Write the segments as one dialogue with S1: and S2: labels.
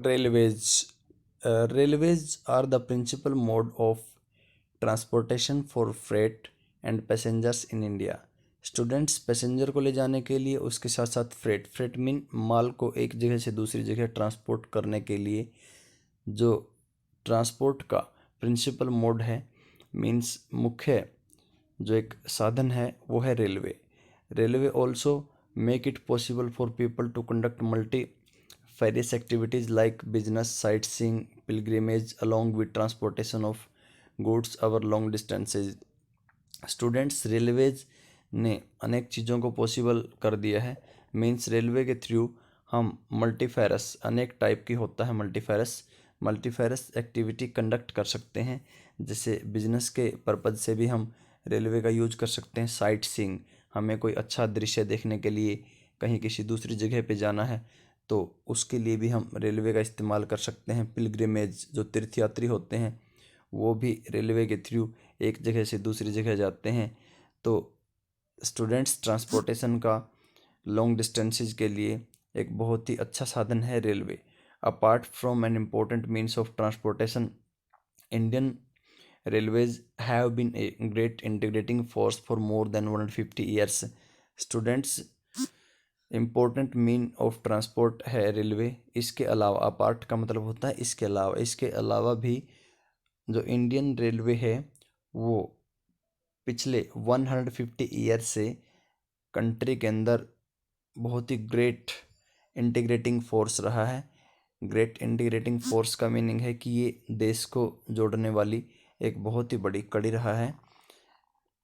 S1: Railways. Railways are the principal mode of transportation for freight and passengers in India. Students passenger को ले जाने के लिए उसके साथ साथ फ्रेट मीन माल को एक जगह से दूसरी जगह ट्रांसपोर्ट करने के लिए जो ट्रांसपोर्ट का प्रिंसिपल मोड है, मीन्स मुख्य जो एक साधन है वो है railway. Railway also make it possible for people to conduct multi various activities like business, sightseeing, pilgrimage, along with transportation of goods over long distances. Students railways ने अनेक चीज़ों को पॉसिबल कर दिया है. मीन्स रेलवे के थ्रू हम मल्टीफेरस, अनेक टाइप की होता है मल्टीफेरस एक्टिविटी कंडक्ट कर सकते हैं. जैसे बिजनेस के पर्पज़ से भी हम रेलवे का यूज कर सकते हैं. साइट सीइंग, हमें कोई अच्छा दृश्य देखने के लिए कहीं किसी दूसरी जगह पे जाना है तो उसके लिए भी हम रेलवे का इस्तेमाल कर सकते हैं. पिलग्रिमेज, जो तीर्थयात्री होते हैं वो भी रेलवे के थ्रू एक जगह से दूसरी जगह जाते हैं. तो स्टूडेंट्स ट्रांसपोर्टेशन का लॉन्ग डिस्टेंसेज के लिए एक बहुत ही अच्छा साधन है railway. Apart from an important means of transportation, Indian railways have been a great integrating force for more than 150 years. Students important mean of transport है रेलवे. इसके अलावा, अपार्ट का मतलब होता है इसके अलावा भी जो इंडियन रेलवे है वो पिछले 150 ईयर से कंट्री के अंदर बहुत ही ग्रेट इंटीग्रेटिंग फोर्स रहा है. ग्रेट इंटीग्रेटिंग फोर्स का मीनिंग है कि ये देश को जोड़ने वाली एक बहुत ही बड़ी कड़ी रहा है.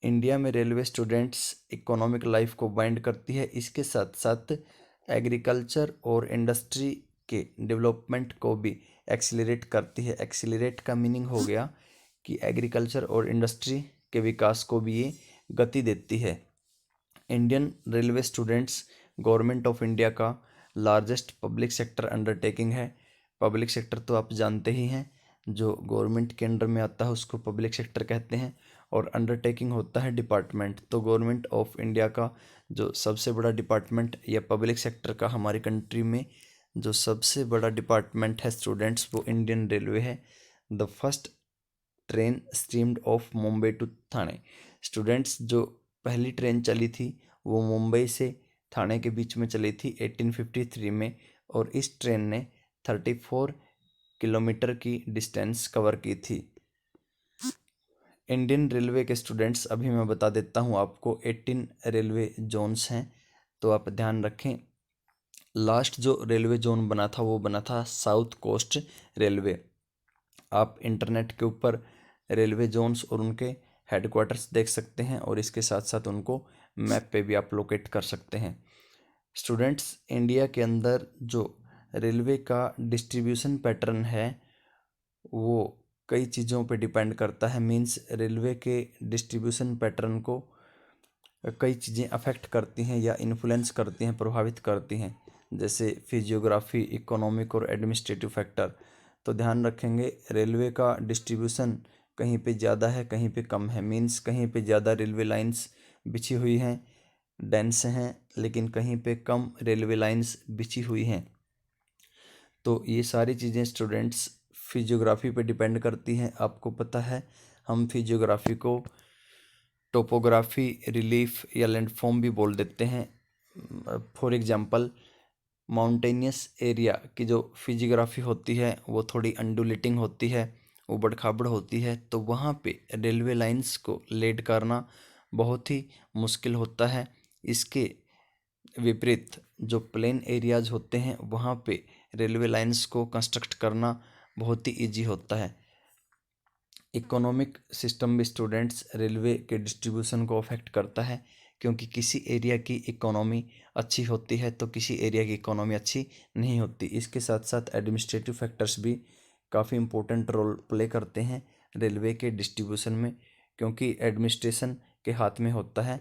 S1: इंडिया में रेलवे स्टूडेंट्स इकोनॉमिक लाइफ को बाइंड करती है. इसके साथ साथ एग्रीकल्चर और इंडस्ट्री के डेवलपमेंट को भी एक्सीलरेट करती है. एक्सीलरेट का मीनिंग हो गया कि एग्रीकल्चर और इंडस्ट्री के विकास को भी ये गति देती है. Indian railway students government of India का लार्जेस्ट पब्लिक सेक्टर अंडरटेकिंग है. पब्लिक सेक्टर तो आप जानते ही हैं, जो गवर्नमेंट के अंडर में आता है उसको पब्लिक सेक्टर कहते हैं. और अंडरटेकिंग होता है डिपार्टमेंट. तो गवर्नमेंट ऑफ इंडिया का जो सबसे बड़ा डिपार्टमेंट या पब्लिक सेक्टर का हमारी कंट्री में जो सबसे बड़ा डिपार्टमेंट है स्टूडेंट्स, वो इंडियन रेलवे है. The first train streamed off Mumbai to Thane. Students जो पहली ट्रेन चली थी वो मुंबई से थाने के बीच में चली थी 1853 में. और इस ट्रेन ने 34 किलोमीटर की डिस्टेंस कवर की थी. इंडियन रेलवे के स्टूडेंट्स, अभी मैं बता देता हूँ आपको, 18 रेलवे जोन्स हैं तो आप ध्यान रखें. लास्ट जो रेलवे जोन बना था वो बना था साउथ कोस्ट रेलवे. आप इंटरनेट के ऊपर रेलवे जोन्स और उनके हेडक्वार्टर्स देख सकते हैं और इसके साथ साथ उनको मैप पे भी आप लोकेट कर सकते हैं. स्टूडेंट्स, इंडिया के अंदर जो रेलवे का डिस्ट्रीब्यूशन पैटर्न है वो कई चीज़ों पे डिपेंड करता है. मीन्स रेलवे के डिस्ट्रीब्यूशन पैटर्न को कई चीज़ें अफेक्ट करती हैं या इन्फ्लुएंस करती हैं, प्रभावित करती हैं. जैसे फिजियोग्राफी, इकोनॉमिक और एडमिनिस्ट्रेटिव फैक्टर. तो ध्यान रखेंगे रेलवे का डिस्ट्रीब्यूशन कहीं पे ज़्यादा है कहीं पे कम है. मीन्स कहीं पे ज़्यादा रेलवे लाइंस बिछी हुई हैं, डेंस हैं, लेकिन कहीं पे कम रेलवे लाइंस बिछी हुई हैं. तो ये सारी चीज़ें स्टूडेंट्स फिजियोग्राफी पे डिपेंड करती हैं. आपको पता है हम फिजियोग्राफी को टोपोग्राफी, रिलीफ या लैंडफॉर्म भी बोल देते हैं. फॉर एग्जांपल, माउंटेनियस एरिया की जो फिजियोग्राफी होती है वो थोड़ी अंडुलेटिंग होती है, ऊबड़ खाबड़ होती है. तो वहाँ पे रेलवे लाइंस को लेड करना बहुत ही मुश्किल होता है. इसके विपरीत जो प्लेन एरियाज होते हैं वहाँ पे रेलवे लाइंस को कंस्ट्रक्ट करना बहुत ही इजी होता है. इकोनॉमिक सिस्टम भी स्टूडेंट्स रेलवे के डिस्ट्रीब्यूशन को अफेक्ट करता है, क्योंकि किसी एरिया की इकोनॉमी अच्छी होती है तो किसी एरिया की इकोनॉमी अच्छी नहीं होती. इसके साथ साथ एडमिनिस्ट्रेटिव फैक्टर्स भी काफ़ी इम्पोर्टेंट रोल प्ले करते हैं रेलवे के डिस्ट्रीब्यूशन में, क्योंकि एडमिनिस्ट्रेशन के हाथ में होता है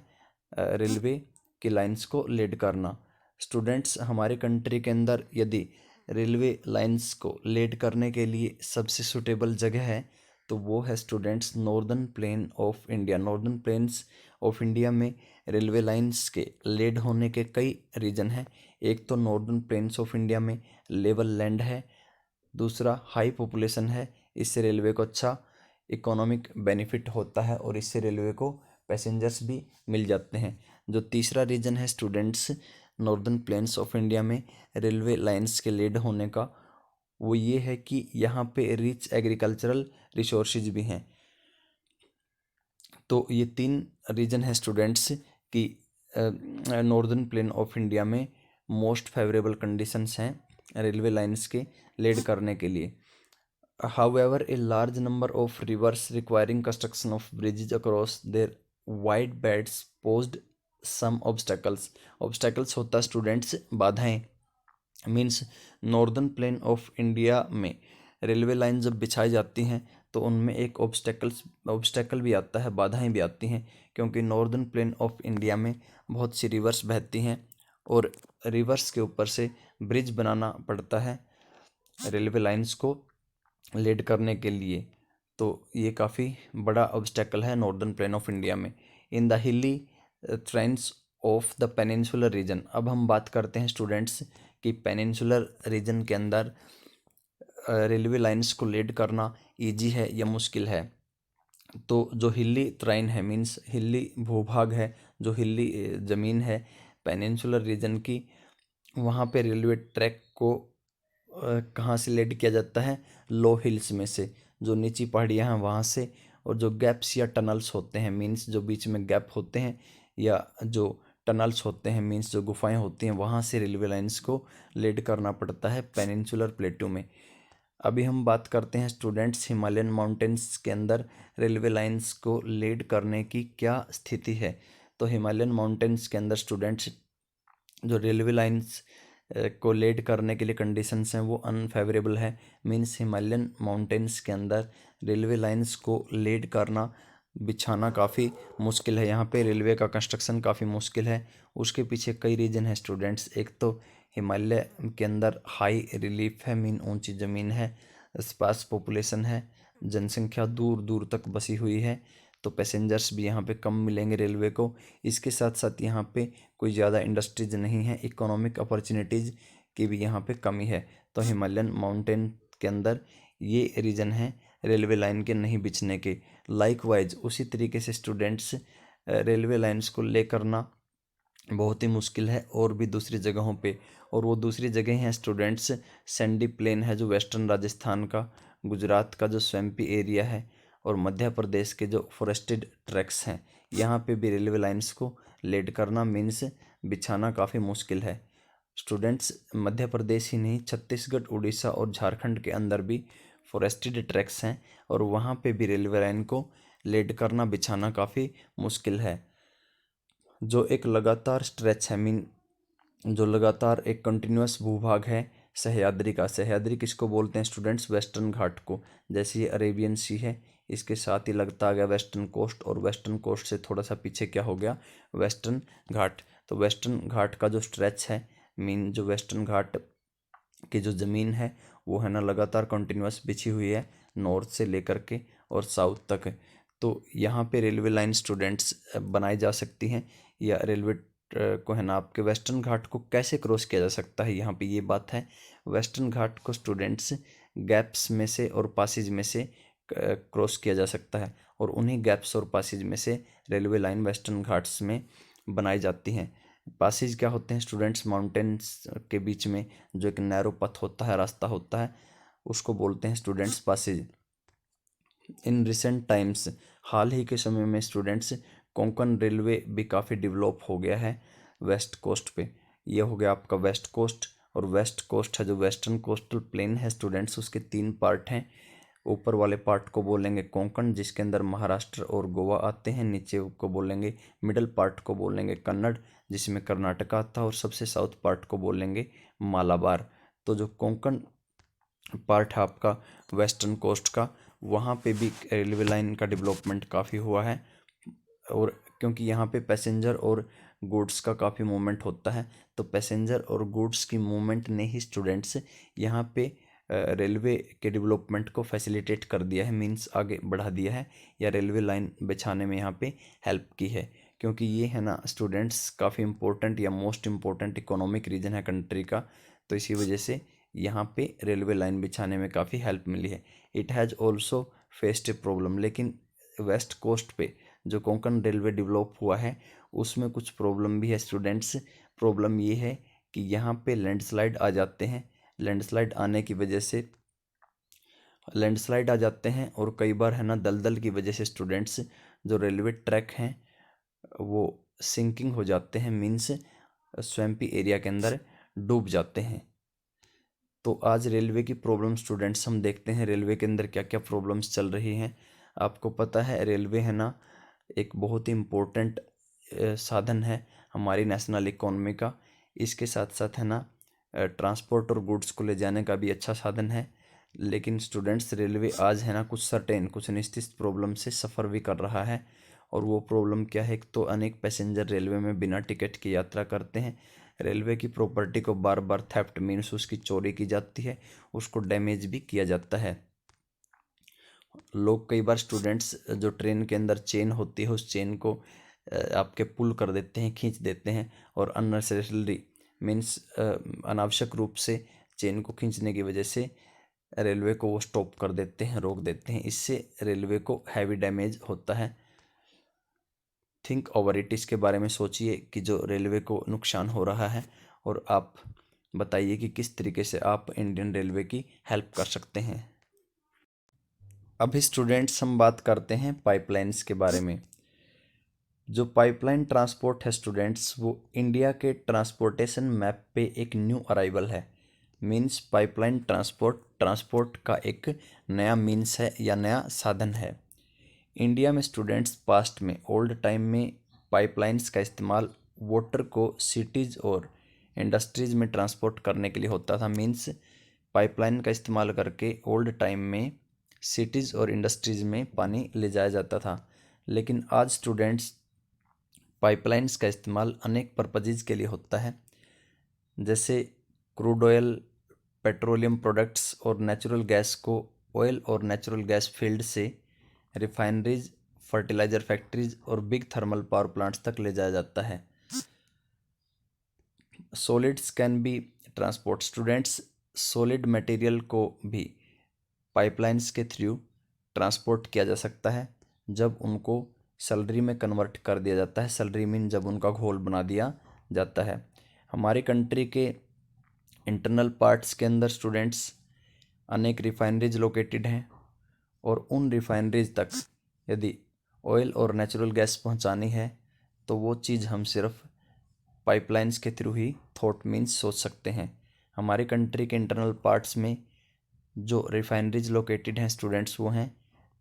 S1: रेलवे की लाइंस को लीड करना. स्टूडेंट्स, हमारे कंट्री के अंदर यदि रेलवे लाइंस को लीड करने के लिए सबसे सूटेबल जगह है तो वो है students northern plain of India. Northern plains of India में रेलवे लाइंस के लेड होने के कई रीज़न हैं. एक तो नॉर्दर्न प्लेन्स ऑफ इंडिया में लेवल लैंड है, दूसरा हाई पॉपुलेशन है, इससे रेलवे को अच्छा इकोनॉमिक बेनिफिट होता है और इससे रेलवे को पैसेंजर्स भी मिल जाते हैं। जो तीसरा रीज़न है students northern plains of India में रेलवे लाइंस के लेड होने का, वो ये है कि यहाँ पे रिच एग्रीकल्चरल रिसोर्सेज भी हैं। तो ये तीन रीजन है स्टूडेंट्स कि नॉर्दर्न प्लेन ऑफ इंडिया में मोस्ट फेवरेबल कंडीशंस हैं रेलवे लाइंस के लेड करने के लिए। However, a large number of rivers requiring construction of bridges across their wide beds posed some obstacles. Obstacles होता स्टूडेंट्स बाधाएं, means northern plain of India में railway line जब बिछाई जाती हैं तो उनमें एक ऑब्स्टेकल भी आता है, बाधाएं भी आती हैं, क्योंकि नॉर्दर्न प्लेन ऑफ इंडिया में बहुत सी रिवर्स बहती हैं और रिवर्स के ऊपर से ब्रिज बनाना पड़ता है रेलवे लाइंस को लेड करने के लिए। तो ये काफ़ी बड़ा ऑब्स्टेकल है नॉर्दर्न प्लेन ऑफ इंडिया में। In the hilly trends of the peninsular reason, अब हम बात करते हैं स्टूडेंट्स कि पेनिनसुलर रीजन के अंदर रेलवे लाइंस को लेड करना इजी है या मुश्किल है। तो जो हिली ट्राइन है, मीन्स हिली भूभाग है, जो हिली ज़मीन है पेनिनसुलर रीजन की, वहाँ पे रेलवे ट्रैक को कहाँ से लेड किया जाता है, लो हिल्स में से, जो नीची पहाड़ियाँ हैं वहाँ से, और जो गैप्स या टनल्स होते हैं, मीन्स जो बीच में गैप होते हैं या जो टनल्स होते हैं, मीन्स जो गुफाएं होती हैं, वहाँ से रेलवे लाइंस को लेड करना पड़ता है पेनिनसुलर प्लेटू में। अभी हम बात करते हैं स्टूडेंट्स हिमालयन माउंटेन्स के अंदर रेलवे लाइंस को लेड करने की क्या स्थिति है। तो हिमालयन माउंटेन्स के अंदर स्टूडेंट्स जो रेलवे लाइंस को लेड करने के लिए कंडीशंस हैं वो अनफेवरेबल है, मीन्स हिमालयन माउंटेन्स के अंदर रेलवे लाइंस को लेड करना, बिछाना काफ़ी मुश्किल है। यहाँ पे रेलवे का कंस्ट्रक्शन काफ़ी मुश्किल है। उसके पीछे कई रीज़न है स्टूडेंट्स। एक तो हिमालय के अंदर हाई रिलीफ है, मीन ऊंची ज़मीन है, स्पार्स पॉपुलेशन है, जनसंख्या दूर दूर तक बसी हुई है, तो पैसेंजर्स भी यहाँ पे कम मिलेंगे रेलवे को। इसके साथ साथ यहाँ पे कोई ज़्यादा इंडस्ट्रीज नहीं है, इकोनॉमिक अपॉर्चुनिटीज़ की भी यहाँ पे कमी है। तो हिमालयन माउंटेन के अंदर ये रीज़न है रेलवे लाइन के नहीं बिछने के। लाइकवाइज उसी तरीके से स्टूडेंट्स रेलवे लाइंस को ले करना बहुत ही मुश्किल है और भी दूसरी जगहों पे, और वो दूसरी जगह हैं स्टूडेंट्स सैंडी प्लेन है जो वेस्टर्न राजस्थान का, गुजरात का जो स्वैम्पी एरिया है, और मध्य प्रदेश के जो फॉरेस्टेड ट्रैक्स हैं, यहाँ पे भी रेलवे लाइंस को लेड करना मीन्स बिछाना काफ़ी मुश्किल है। स्टूडेंट्स मध्य प्रदेश ही नहीं, छत्तीसगढ़, उड़ीसा और झारखंड के अंदर भी फॉरेस्टेड ट्रैक्स हैं और वहाँ पे भी रेलवे लाइन को लेड करना, बिछाना काफ़ी मुश्किल है। जो एक लगातार स्ट्रेच है, मीन जो लगातार एक कंटिन्यूअस भूभाग है सह्याद्री का। सह्याद्री किसको बोलते हैं स्टूडेंट्स, वेस्टर्न घाट को। जैसे ये अरेबियन सी है, इसके साथ ही लगता आ गया वेस्टर्न कोस्ट, और वेस्टर्न कोस्ट से थोड़ा सा पीछे क्या हो गया, वेस्टर्न घाट। तो वेस्टर्न घाट का जो स्ट्रेच है, मीन जो वेस्टर्न घाट की जो ज़मीन है वो है ना लगातार कंटिन्यूअस बिछी हुई है नॉर्थ से लेकर के और साउथ तक। तो यहाँ पे रेलवे लाइन स्टूडेंट्स बनाई जा सकती हैं, या रेलवे को है ना आपके वेस्टर्न घाट को कैसे क्रॉस किया जा सकता है, यहाँ पे ये बात है। वेस्टर्न घाट को स्टूडेंट्स गैप्स में से और पासेज में से क्रॉस किया जा सकता है, और उन्हीं गैप्स और पासेज में से रेलवे लाइन वेस्टर्न घाट्स में बनाई जाती हैं। पासेज क्या होते हैं स्टूडेंट्स, माउंटेन्स के बीच में जो एक नैरो पथ होता है, रास्ता होता है, उसको बोलते हैं students passage. In recent times, हाल ही के समय में स्टूडेंट्स कोंकण रेलवे भी काफ़ी डेवलप हो गया है वेस्ट कोस्ट पे। ये हो गया आपका वेस्ट कोस्ट, और वेस्ट कोस्ट है जो वेस्टर्न कोस्टल प्लेन है स्टूडेंट्स, उसके तीन पार्ट हैं। ऊपर वाले पार्ट को बोलेंगे कोंकण, जिसके अंदर महाराष्ट्र और गोवा आते हैं। नीचे को बोलेंगे, मिडल पार्ट को बोलेंगे कन्नड़, जिसमें कर्नाटका आता है, और सबसे साउथ पार्ट को बोलेंगे मालाबार। तो जो कोंकण पार्ट है आपका वेस्टर्न कोस्ट का, वहाँ पे भी रेलवे लाइन का डेवलपमेंट काफ़ी हुआ है, और क्योंकि यहाँ पे पैसेंजर और गुड्स का काफ़ी मूवमेंट होता है, तो पैसेंजर और गुड्स की मूवमेंट ने ही स्टूडेंट्स यहाँ पे रेलवे के डेवलपमेंट को फैसिलिटेट कर दिया है, मींस आगे बढ़ा दिया है, या रेलवे लाइन बिछाने में यहाँ पे हेल्प की है। क्योंकि ये है ना स्टूडेंट्स काफ़ी इंपॉर्टेंट या मोस्ट इम्पोर्टेंट इकोनॉमिक रीजन है कंट्री का, तो इसी वजह से यहाँ पे रेलवे लाइन बिछाने में काफ़ी हेल्प मिली है। It has also faced a problem, लेकिन वेस्ट कोस्ट पे जो कोंकण रेलवे डेवलप हुआ है उसमें कुछ प्रॉब्लम भी है स्टूडेंट्स। प्रॉब्लम ये है कि यहाँ पे लैंडस्लाइड आ जाते हैं। लैंडस्लाइड आने की वजह से लैंडस्लाइड आ जाते हैं और कई बार है ना दलदल की वजह से स्टूडेंट्स जो रेलवे ट्रैक हैं वो सिंकिंग हो जाते हैं, मीन्स स्वैम्पी एरिया के अंदर डूब जाते हैं। तो आज रेलवे की प्रॉब्लम स्टूडेंट्स हम देखते हैं रेलवे के अंदर क्या क्या प्रॉब्लम्स चल रही हैं। आपको पता है रेलवे है ना एक बहुत ही इम्पोर्टेंट साधन है हमारी नेशनल इकोनॉमी का। इसके साथ साथ है ना ट्रांसपोर्ट और गुड्स को ले जाने का भी अच्छा साधन है। लेकिन स्टूडेंट्स रेलवे आज है ना कुछ निश्चित प्रॉब्लम से सफ़र भी कर रहा है। और वो प्रॉब्लम क्या है, तो अनेक पैसेंजर रेलवे में बिना टिकट की यात्रा करते हैं। रेलवे की प्रॉपर्टी को बार बार थेफ्ट मीन्स उसकी चोरी की जाती है, उसको डैमेज भी किया जाता है। लोग कई बार स्टूडेंट्स जो ट्रेन के अंदर चेन होती है उस चेन को आपके पुल कर देते हैं, खींच देते हैं, और अननेसेसरी मीन्स अनावश्यक रूप से चेन को खींचने की वजह से रेलवे को वो स्टॉप कर देते हैं, रोक देते हैं। इससे रेलवे को हैवी डैमेज होता है। थिंक ओवर इट, इसके बारे में सोचिए कि जो रेलवे को नुकसान हो रहा है, और आप बताइए कि किस तरीके से आप इंडियन रेलवे की हेल्प कर सकते हैं। अभी स्टूडेंट्स हम बात करते हैं पाइपलाइंस के बारे में। जो पाइपलाइन ट्रांसपोर्ट है स्टूडेंट्स वो इंडिया के ट्रांसपोर्टेशन मैप पे एक न्यू अराइवल है। मीन्स पाइपलाइन ट्रांसपोर्ट का एक नया मीन्स है या नया साधन है। इंडिया में स्टूडेंट्स पास्ट में ओल्ड टाइम में पाइपलाइंस का इस्तेमाल वाटर को सिटीज़ और इंडस्ट्रीज़ में ट्रांसपोर्ट करने के लिए होता था। मीन्स पाइपलाइन का इस्तेमाल करके ओल्ड टाइम में सिटीज़ और इंडस्ट्रीज़ में पानी ले जाया जाता था। लेकिन आज स्टूडेंट्स पाइपलाइंस का इस्तेमाल अनेक पर्पजेज़ के लिए होता है, जैसे क्रूड ऑयल, पेट्रोलियम प्रोडक्ट्स और नेचुरल गैस को ऑयल और नेचुरल गैस फील्ड से रिफाइनरीज, फर्टिलाइजर फैक्ट्रीज और बिग थर्मल पावर प्लांट्स तक ले जाया जाता है। Solids can be transport students, solid material को भी पाइपलाइंस के थ्रू ट्रांसपोर्ट किया जा सकता है जब उनको स्लरी में कन्वर्ट कर दिया जाता है। स्लरी मीन जब उनका घोल बना दिया जाता है। हमारी कंट्री के इंटरनल पार्ट्स के अंदर स्टूडेंट्स अनेक रिफाइनरीज लोकेटेड हैं, और उन रिफाइनरीज तक यदि ऑयल और नेचुरल गैस पहुंचानी है तो वो चीज़ हम सिर्फ पाइपलाइंस के थ्रू ही थॉट मीन्स सोच सकते हैं। हमारी कंट्री के इंटरनल पार्ट्स में जो रिफाइनरीज लोकेटेड हैं स्टूडेंट्स वो हैं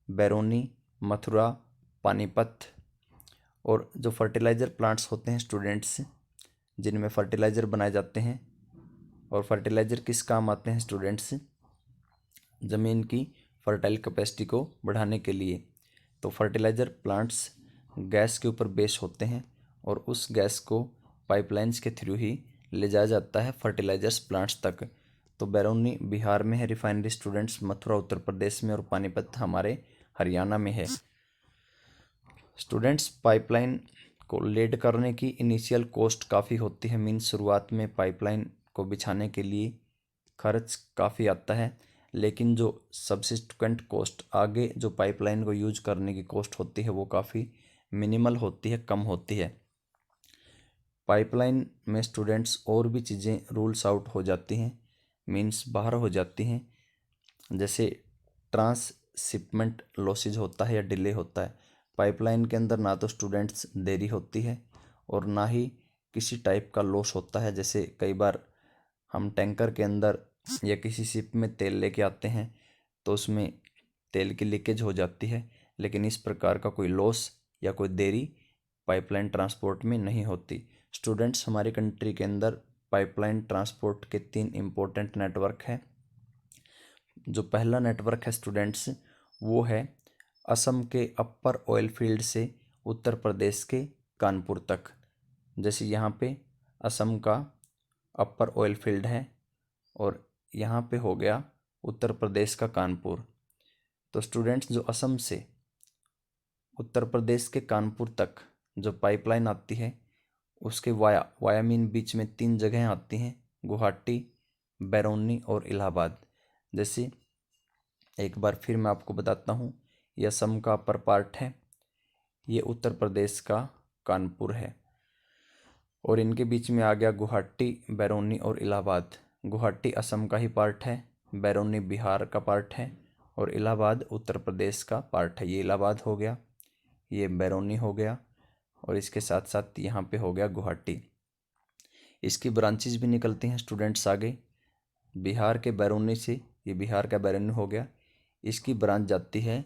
S1: बैरोनी, मथुरा, पानीपत। और जो फर्टिलाइज़र प्लांट्स होते हैं स्टूडेंट्स जिनमें फर्टिलाइज़र बनाए जाते हैं, और फर्टिलाइज़र किस काम आते हैं स्टूडेंट्स, ज़मीन की फर्टाइल कैपेसिटी को बढ़ाने के लिए। तो फर्टिलाइज़र प्लांट्स गैस के ऊपर बेस होते हैं, और उस गैस को पाइपलाइंस के थ्रू ही ले जाया जाता है फर्टिलाइजर्स प्लांट्स तक। तो बैरोनी बिहार में है रिफाइनरी स्टूडेंट्स, मथुरा उत्तर प्रदेश में, और पानीपत हमारे हरियाणा में है। स्टूडेंट्स पाइपलाइन को लेड करने की इनिशियल कॉस्ट काफ़ी होती है। मीन्स शुरुआत में पाइपलाइन को बिछाने के लिए खर्च काफ़ी आता है, लेकिन जो सब्सिक्वेंट कॉस्ट आगे जो पाइपलाइन को यूज करने की कॉस्ट होती है वो काफ़ी मिनिमल होती है, कम होती है। पाइपलाइन में स्टूडेंट्स और भी चीज़ें रूल्स आउट हो जाती हैं, मीन्स बाहर हो जाती हैं, जैसे ट्रांसशिपमेंट लॉसेज होता है या डिले होता है। पाइपलाइन के अंदर ना तो स्टूडेंट्स देरी होती है और ना ही किसी टाइप का लॉस होता है। जैसे कई बार हम टैंकर के अंदर या किसी शिप में तेल लेके आते हैं तो उसमें तेल की लीकेज हो जाती है, लेकिन इस प्रकार का कोई लॉस या कोई देरी पाइपलाइन ट्रांसपोर्ट में नहीं होती। स्टूडेंट्स हमारी कंट्री के अंदर पाइपलाइन ट्रांसपोर्ट के 3 इम्पोर्टेंट नेटवर्क हैं। जो पहला नेटवर्क है स्टूडेंट्स वो है असम के अपर ऑयल फील्ड से उत्तर प्रदेश के कानपुर तक। जैसे यहाँ पे असम का अपर ऑयल फील्ड है और यहाँ पे हो गया उत्तर प्रदेश का कानपुर। तो स्टूडेंट्स जो असम से उत्तर प्रदेश के कानपुर तक जो पाइपलाइन आती है उसके वाया मीन बीच में 3 जगहें आती हैं, गुवाहाटी, बैरोनी और इलाहाबाद। जैसे एक बार फिर मैं आपको बताता हूँ, ये असम का अपर पार्ट है, ये उत्तर प्रदेश का कानपुर है, और इनके बीच में आ गया गुवाहाटी, बैरोनी और इलाहाबाद। गुवाहाटी असम का ही पार्ट है, बैरोनी बिहार का पार्ट है, और इलाहाबाद उत्तर प्रदेश का पार्ट है। ये इलाहाबाद हो गया, ये बैरोनी हो गया, और इसके साथ साथ यहाँ पे हो गया गुवाहाटी। इसकी ब्रांचेज भी निकलती हैं स्टूडेंट्स आगे। बिहार के बैरोनी से, ये बिहार का बैरोनी हो गया, इसकी ब्रांच जाती है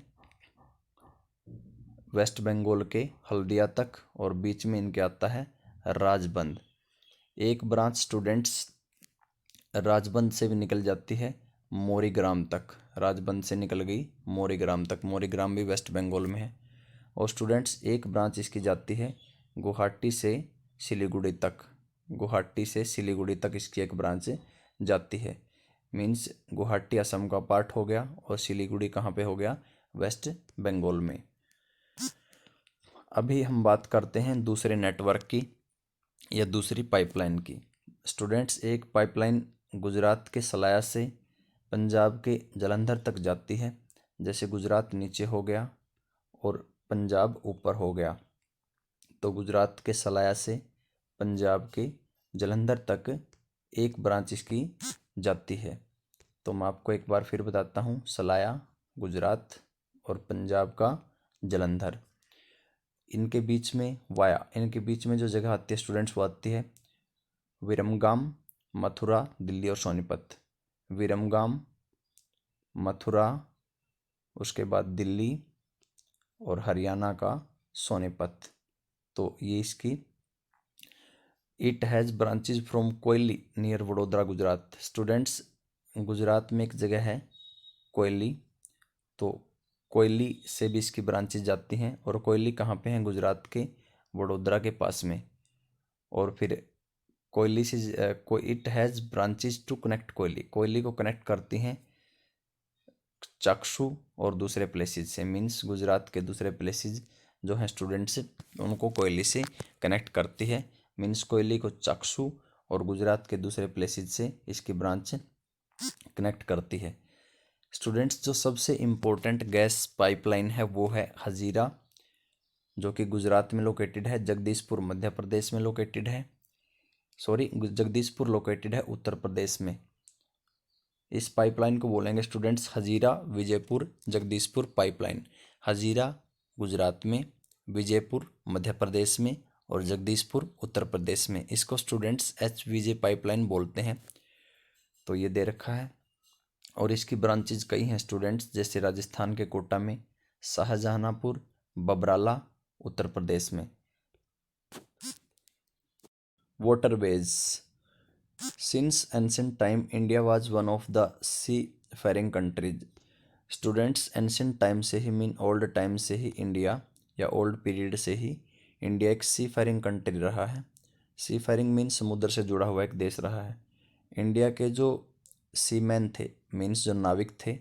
S1: वेस्ट बंगाल के हल्दिया तक, और बीच में इनके आता है राजबंद। एक ब्रांच स्टूडेंट्स राजबंद से भी निकल जाती है मोरीग्राम तक। राजबंद से निकल गई मोरीग्राम तक, मोरीग्राम भी वेस्ट बंगाल में है। और स्टूडेंट्स एक ब्रांच इसकी जाती है गुवाहाटी से सिलीगुड़ी तक। गुवाहाटी से सिलीगुड़ी तक इसकी एक ब्रांच जाती है। मीन्स गुवाहाटी असम का पार्ट हो गया, और सिलीगुड़ी कहाँ पे हो गया, वेस्ट बंगाल में। अभी हम बात करते हैं दूसरे नेटवर्क की या दूसरी पाइपलाइन की। स्टूडेंट्स एक पाइपलाइन गुजरात के सलाया से पंजाब के जालंधर तक जाती है। जैसे गुजरात नीचे हो गया और पंजाब ऊपर हो गया, तो गुजरात के सलाया से पंजाब के जालंधर तक एक ब्रांच इसकी जाती है। तो मैं आपको एक बार फिर बताता हूँ, सलाया, गुजरात और पंजाब का जालंधर। इनके बीच में इनके बीच में जो जगह आती है स्टूडेंट्स, वो आती है विरमगाम, मथुरा, दिल्ली और सोनीपत। विरमगाम, मथुरा, उसके बाद दिल्ली और हरियाणा का सोनीपत। तो ये इसकी it has branches from Koyali near Vadodara, Gujarat. Students Gujarat में एक जगह है कोयली, तो कोयली से भी इसकी ब्रांचेज जाती हैं। और कोयली कहाँ पे है, गुजरात के वडोदरा के पास में। और फिर कोयली से it has branches to connect Koyli, Koyli को कनेक्ट करती हैं चाक्षु और दूसरे प्लेसेस से। मीन्स गुजरात के दूसरे प्लेसेस जो हैं स्टूडेंट्स, उनको कोयली से कनेक्ट करती है। मीन्स कोयली को चाक्षु और गुजरात के दूसरे प्लेसेस से इसकी ब्रांच कनेक्ट करती है। स्टूडेंट्स जो सबसे इम्पोर्टेंट गैस पाइपलाइन है वो है हजीरा, जो कि गुजरात में लोकेटेड है। जगदीशपुर मध्य प्रदेश में लोकेटेड है। जगदीशपुर लोकेटेड है उत्तर प्रदेश में। इस पाइपलाइन को बोलेंगे स्टूडेंट्स हजीरा विजयपुर जगदीशपुर पाइपलाइन। हजीरा गुजरात में, विजयपुर मध्य प्रदेश में और जगदीशपुर उत्तर प्रदेश में। इसको स्टूडेंट्स HVJ पाइपलाइन बोलते हैं। तो ये दे रखा है, और इसकी ब्रांचेज कई हैं स्टूडेंट्स, जैसे राजस्थान के कोटा में, शाहजहानापुर, बबराला उत्तर प्रदेश में। Waterways. Since ancient time India was one of the sea faring countries. Students ancient time से ही, मीन ओल्ड टाइम से ही इंडिया, या ओल्ड पीरियड से ही इंडिया एक सी फेरिंग कंट्री रहा है। सी फेरिंग मीन समुद्र से जुड़ा हुआ एक देश रहा है। इंडिया के जो सीमैन थे, मीन्स जो नाविक थे,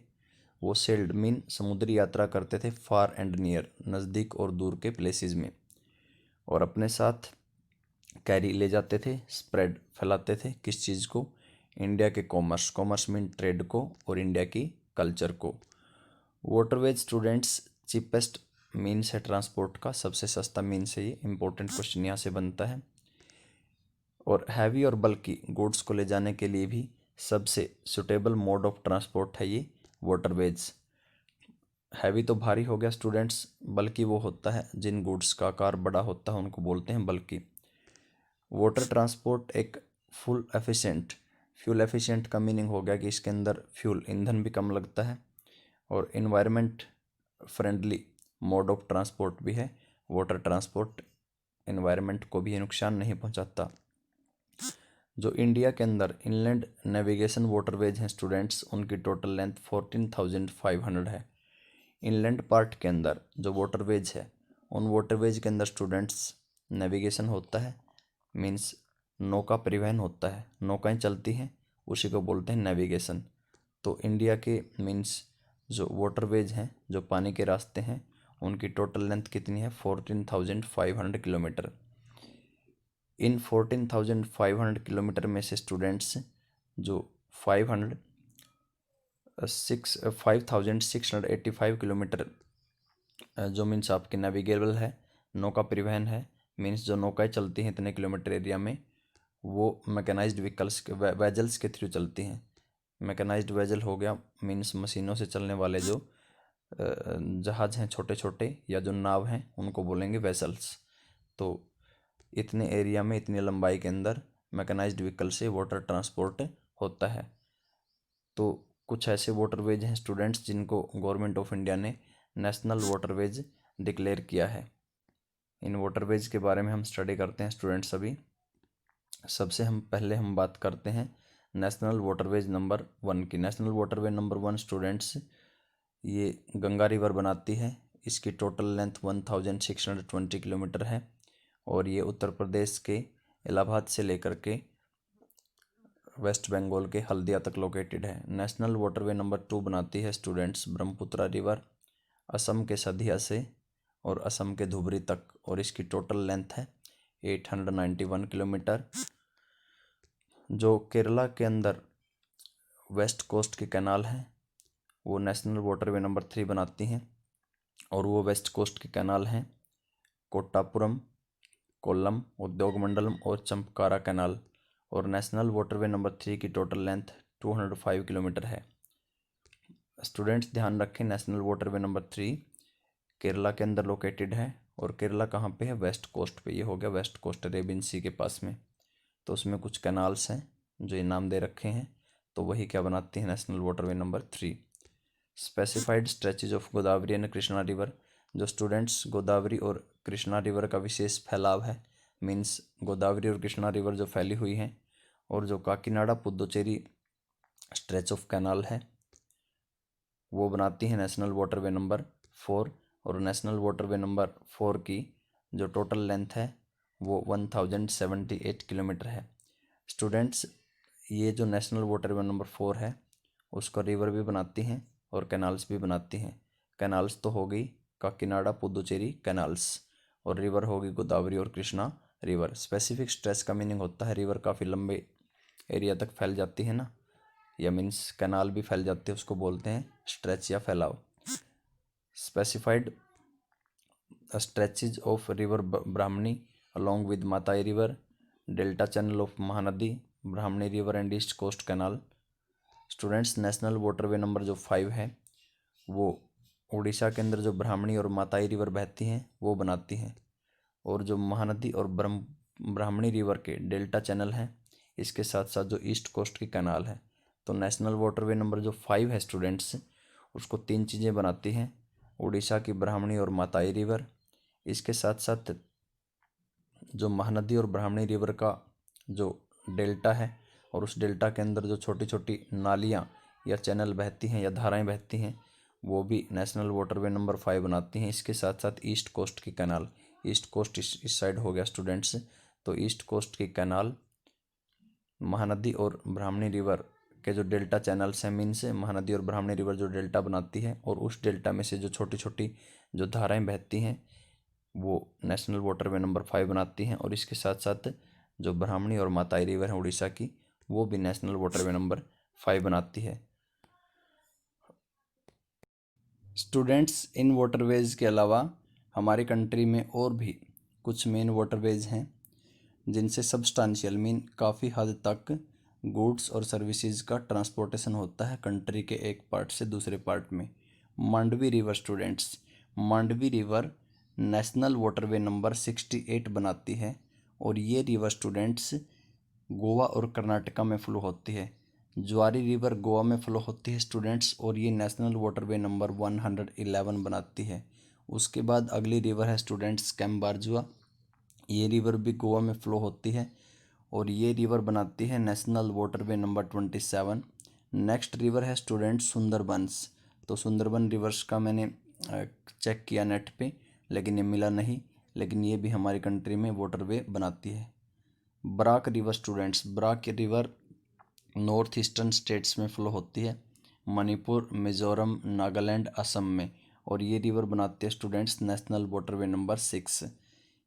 S1: वो सेल्ड मीन समुद्री यात्रा करते थे फार एंड नियर, नज़दीक और दूर के प्लेसेस में, और अपने साथ कैरी ले जाते थे, स्प्रेड फैलाते थे किस चीज़ को, इंडिया के कॉमर्स मीन ट्रेड को और इंडिया की कल्चर को। वाटरवेज स्टूडेंट्स चीपेस्ट मीन्स है ट्रांसपोर्ट का, सबसे सस्ता मीन्स है ये। इंपॉर्टेंट क्वेश्चन यहाँ से बनता है। और हैवी और बल्कि गुड्स को ले जाने के लिए भी सबसे सुटेबल मोड ऑफ ट्रांसपोर्ट है ये वाटरवेज। हैवी तो भारी हो गया स्टूडेंट्स, बल्कि वो होता है जिन गुड्स का आकार बड़ा होता है उनको बोलते हैं बल्कि। वाटर ट्रांसपोर्ट एक फ्यूल एफिशिएंट का मीनिंग हो गया कि इसके अंदर फ्यूल ईंधन भी कम लगता है, और environment friendly mode of transport भी है वाटर ट्रांसपोर्ट। इन्वायरमेंट को भी नुकसान नहीं पहुंचाता। जो इंडिया के अंदर इनलैंड नेविगेशन वाटरवेज हैं स्टूडेंट्स, उनकी टोटल लेंथ 14,500 है। इनलैंड पार्ट के अंदर जो वाटरवेज है, उन वाटरवेज के अंदर स्टूडेंट्स नेविगेशन होता है, मीन्स नौका परिवहन होता है, नौकाएं चलती हैं, उसी को बोलते हैं नेविगेशन। तो इंडिया के मीन्स जो वाटरवेज हैं, जो पानी के रास्ते हैं, उनकी टोटल लेंथ कितनी है, 14,500 किलोमीटर। इन 14,500 किलोमीटर में से स्टूडेंट्स जो 5685 किलोमीटर जो मीन्स आपके नेविगेबल है, नौका परिवहन है, मीन्स जो नौकाएं चलती हैं इतने किलोमीटर एरिया में, वो मैकेनाइज्ड व्हीकल्स के वेजल्स के थ्रू चलती हैं। मैकेनाइज्ड वेजल हो गया मीन्स मशीनों से चलने वाले जो जहाज़ हैं छोटे छोटे या जो नाव हैं उनको बोलेंगे वेसल्स। तो इतने एरिया में इतनी लंबाई के अंदर मैकेनाइज्ड व्हीकल से वाटर ट्रांसपोर्ट होता है। तो कुछ ऐसे वाटरवेज हैं स्टूडेंट्स जिनको गवर्नमेंट ऑफ इंडिया ने नेशनल वाटरवेज डिक्लेयर किया है। इन वाटरवेज के बारे में हम स्टडी करते हैं स्टूडेंट्स अभी। सबसे पहले हम बात करते हैं नेशनल वाटरवेज नंबर 1 की। नेशनल वाटरवे नंबर 1 स्टूडेंट्स ये गंगा रिवर बनाती है। इसकी टोटल लेंथ 1620 किलोमीटर है और ये उत्तर प्रदेश के इलाहाबाद से लेकर के वेस्ट बंगाल के हल्दिया तक लोकेटेड है। नेशनल वाटरवे नंबर 2 बनाती है स्टूडेंट्स ब्रह्मपुत्रा रिवर, असम के सधिया से और असम के धुबरी तक, और इसकी टोटल लेंथ है 891 किलोमीटर। जो केरला के अंदर वेस्ट कोस्ट के कैनाल हैं वो नेशनल वाटरवे नंबर 3 बनाती हैं, और वो वेस्ट कोस्ट के कैनाल हैं कोट्टापुरम, कोल्लम, उद्योग मंडलम और चंपकारा कैनाल। और नेशनल वाटरवे नंबर 3 की टोटल लेंथ 205 किलोमीटर है। स्टूडेंट्स ध्यान रखें, नेशनल वाटरवे नंबर 3 केरला के अंदर लोकेटेड है, और केरला कहाँ पे है? वेस्ट कोस्ट पे। ये हो गया वेस्ट कोस्ट, अरेबियन सी के पास में। तो उसमें कुछ कैनाल्स हैं जो ये नाम दे रखे हैं, तो वही क्या बनाती है? National waterway number 3। Specified stretches of Godavari and Krishna river. जो स्टूडेंट्स गोदावरी और कृष्णा रिवर का विशेष फैलाव है, मीन्स गोदावरी और कृष्णा रिवर जो फैली हुई हैं, और जो Kakinada Puducherry stretch of canal है वो बनाती है नेशनल वाटरवे नंबर 4। और नेशनल वाटरवे नंबर 4 की जो टोटल लेंथ है वो 1078 किलोमीटर है। स्टूडेंट्स ये जो नेशनल वाटरवे नंबर 4 है उसका रिवर भी बनाती हैं और कैनाल्स भी बनाती हैं। कैनाल्स तो हो गई काकीनाडा पुदुचेरी कैनाल्स, और रिवर होगी गोदावरी और कृष्णा रिवर। स्पेसिफिक स्ट्रेच का मीनिंग होता है रिवर काफ़ी लंबे एरिया तक फैल जाती है ना, या मीन्स कैनाल भी फैल जाती है, उसको बोलते हैं स्ट्रेच या फैलाव। Specified stretches of river Brahmani along with Matai river, delta channel of Mahanadi, Brahmani river and east coast canal. Students national waterway number जो 5 है वो उड़ीसा के अंदर जो ब्राह्मणी और माताई रिवर बहती हैं वो बनाती हैं, और जो महानदी और ब्राह्मणी रिवर के डेल्टा चैनल हैं इसके साथ साथ जो ईस्ट कोस्ट की कैनाल है। तो नेशनल वाटरवे नंबर जो 5 है स्टूडेंट्स उसको 3 चीज़ें बनाती हैं, उड़ीसा की ब्राह्मणी और माताई रिवर, इसके साथ साथ जो महानदी और ब्राह्मणी रिवर का जो डेल्टा है और उस डेल्टा के अंदर जो छोटी छोटी नालियाँ या चैनल बहती हैं या धाराएं बहती हैं वो भी नेशनल वाटरवे नंबर 5 बनाती हैं। इसके साथ साथ ईस्ट कोस्ट की कैनाल, ईस्ट कोस्ट इस साइड हो गया स्टूडेंट्स, तो ईस्ट कोस्ट की कैनाल महानदी और ब्राह्मणी रिवर के जो डेल्टा चैनल्स हैं, मीन से महानदी और ब्राह्मणी रिवर जो डेल्टा बनाती है और उस डेल्टा में से जो छोटी छोटी जो धाराएं बहती हैं वो नेशनल वाटरवे नंबर 5 बनाती हैं। और इसके साथ साथ जो ब्राह्मणी और माताई रिवर है उड़ीसा की वो भी नेशनल वाटरवे नंबर 5 बनाती है। स्टूडेंट्स इन वाटरवेज के अलावा हमारी कंट्री में और भी कुछ मेन वाटरवेज हैं जिनसे सब्सटेंशियल मीन काफ़ी हद तक गुड्स और सर्विसेज का ट्रांसपोर्टेशन होता है कंट्री के एक पार्ट से दूसरे पार्ट में। Mandovi river students, Mandovi river national waterway number 68 बनाती है, और ये रिवर स्टूडेंट्स गोवा और कर्नाटका में फ्लो होती है। ज्वारी रिवर गोवा में फ्लो होती है स्टूडेंट्स, और ये नेशनल वाटरवे नंबर 111 बनाती है। उसके बाद अगली रिवर है स्टूडेंट्स कैम्बारजुआ, ये रिवर भी गोवा में फ्लो होती है और ये रिवर बनाती है national waterway number 27। Next river है स्टूडेंट्स सुंदरबंस। तो सुंदरबन रिवर्स का मैंने चेक किया नेट पे लेकिन ये मिला नहीं, लेकिन ये भी हमारी कंट्री में वाटरवे बनाती है। Barak river students, Barak river north eastern states में फ्लो होती है, मणिपुर, मिजोरम, नागालैंड, असम में, और ये रिवर बनाती है स्टूडेंट्स नेशनल वाटरवे नंबर 6।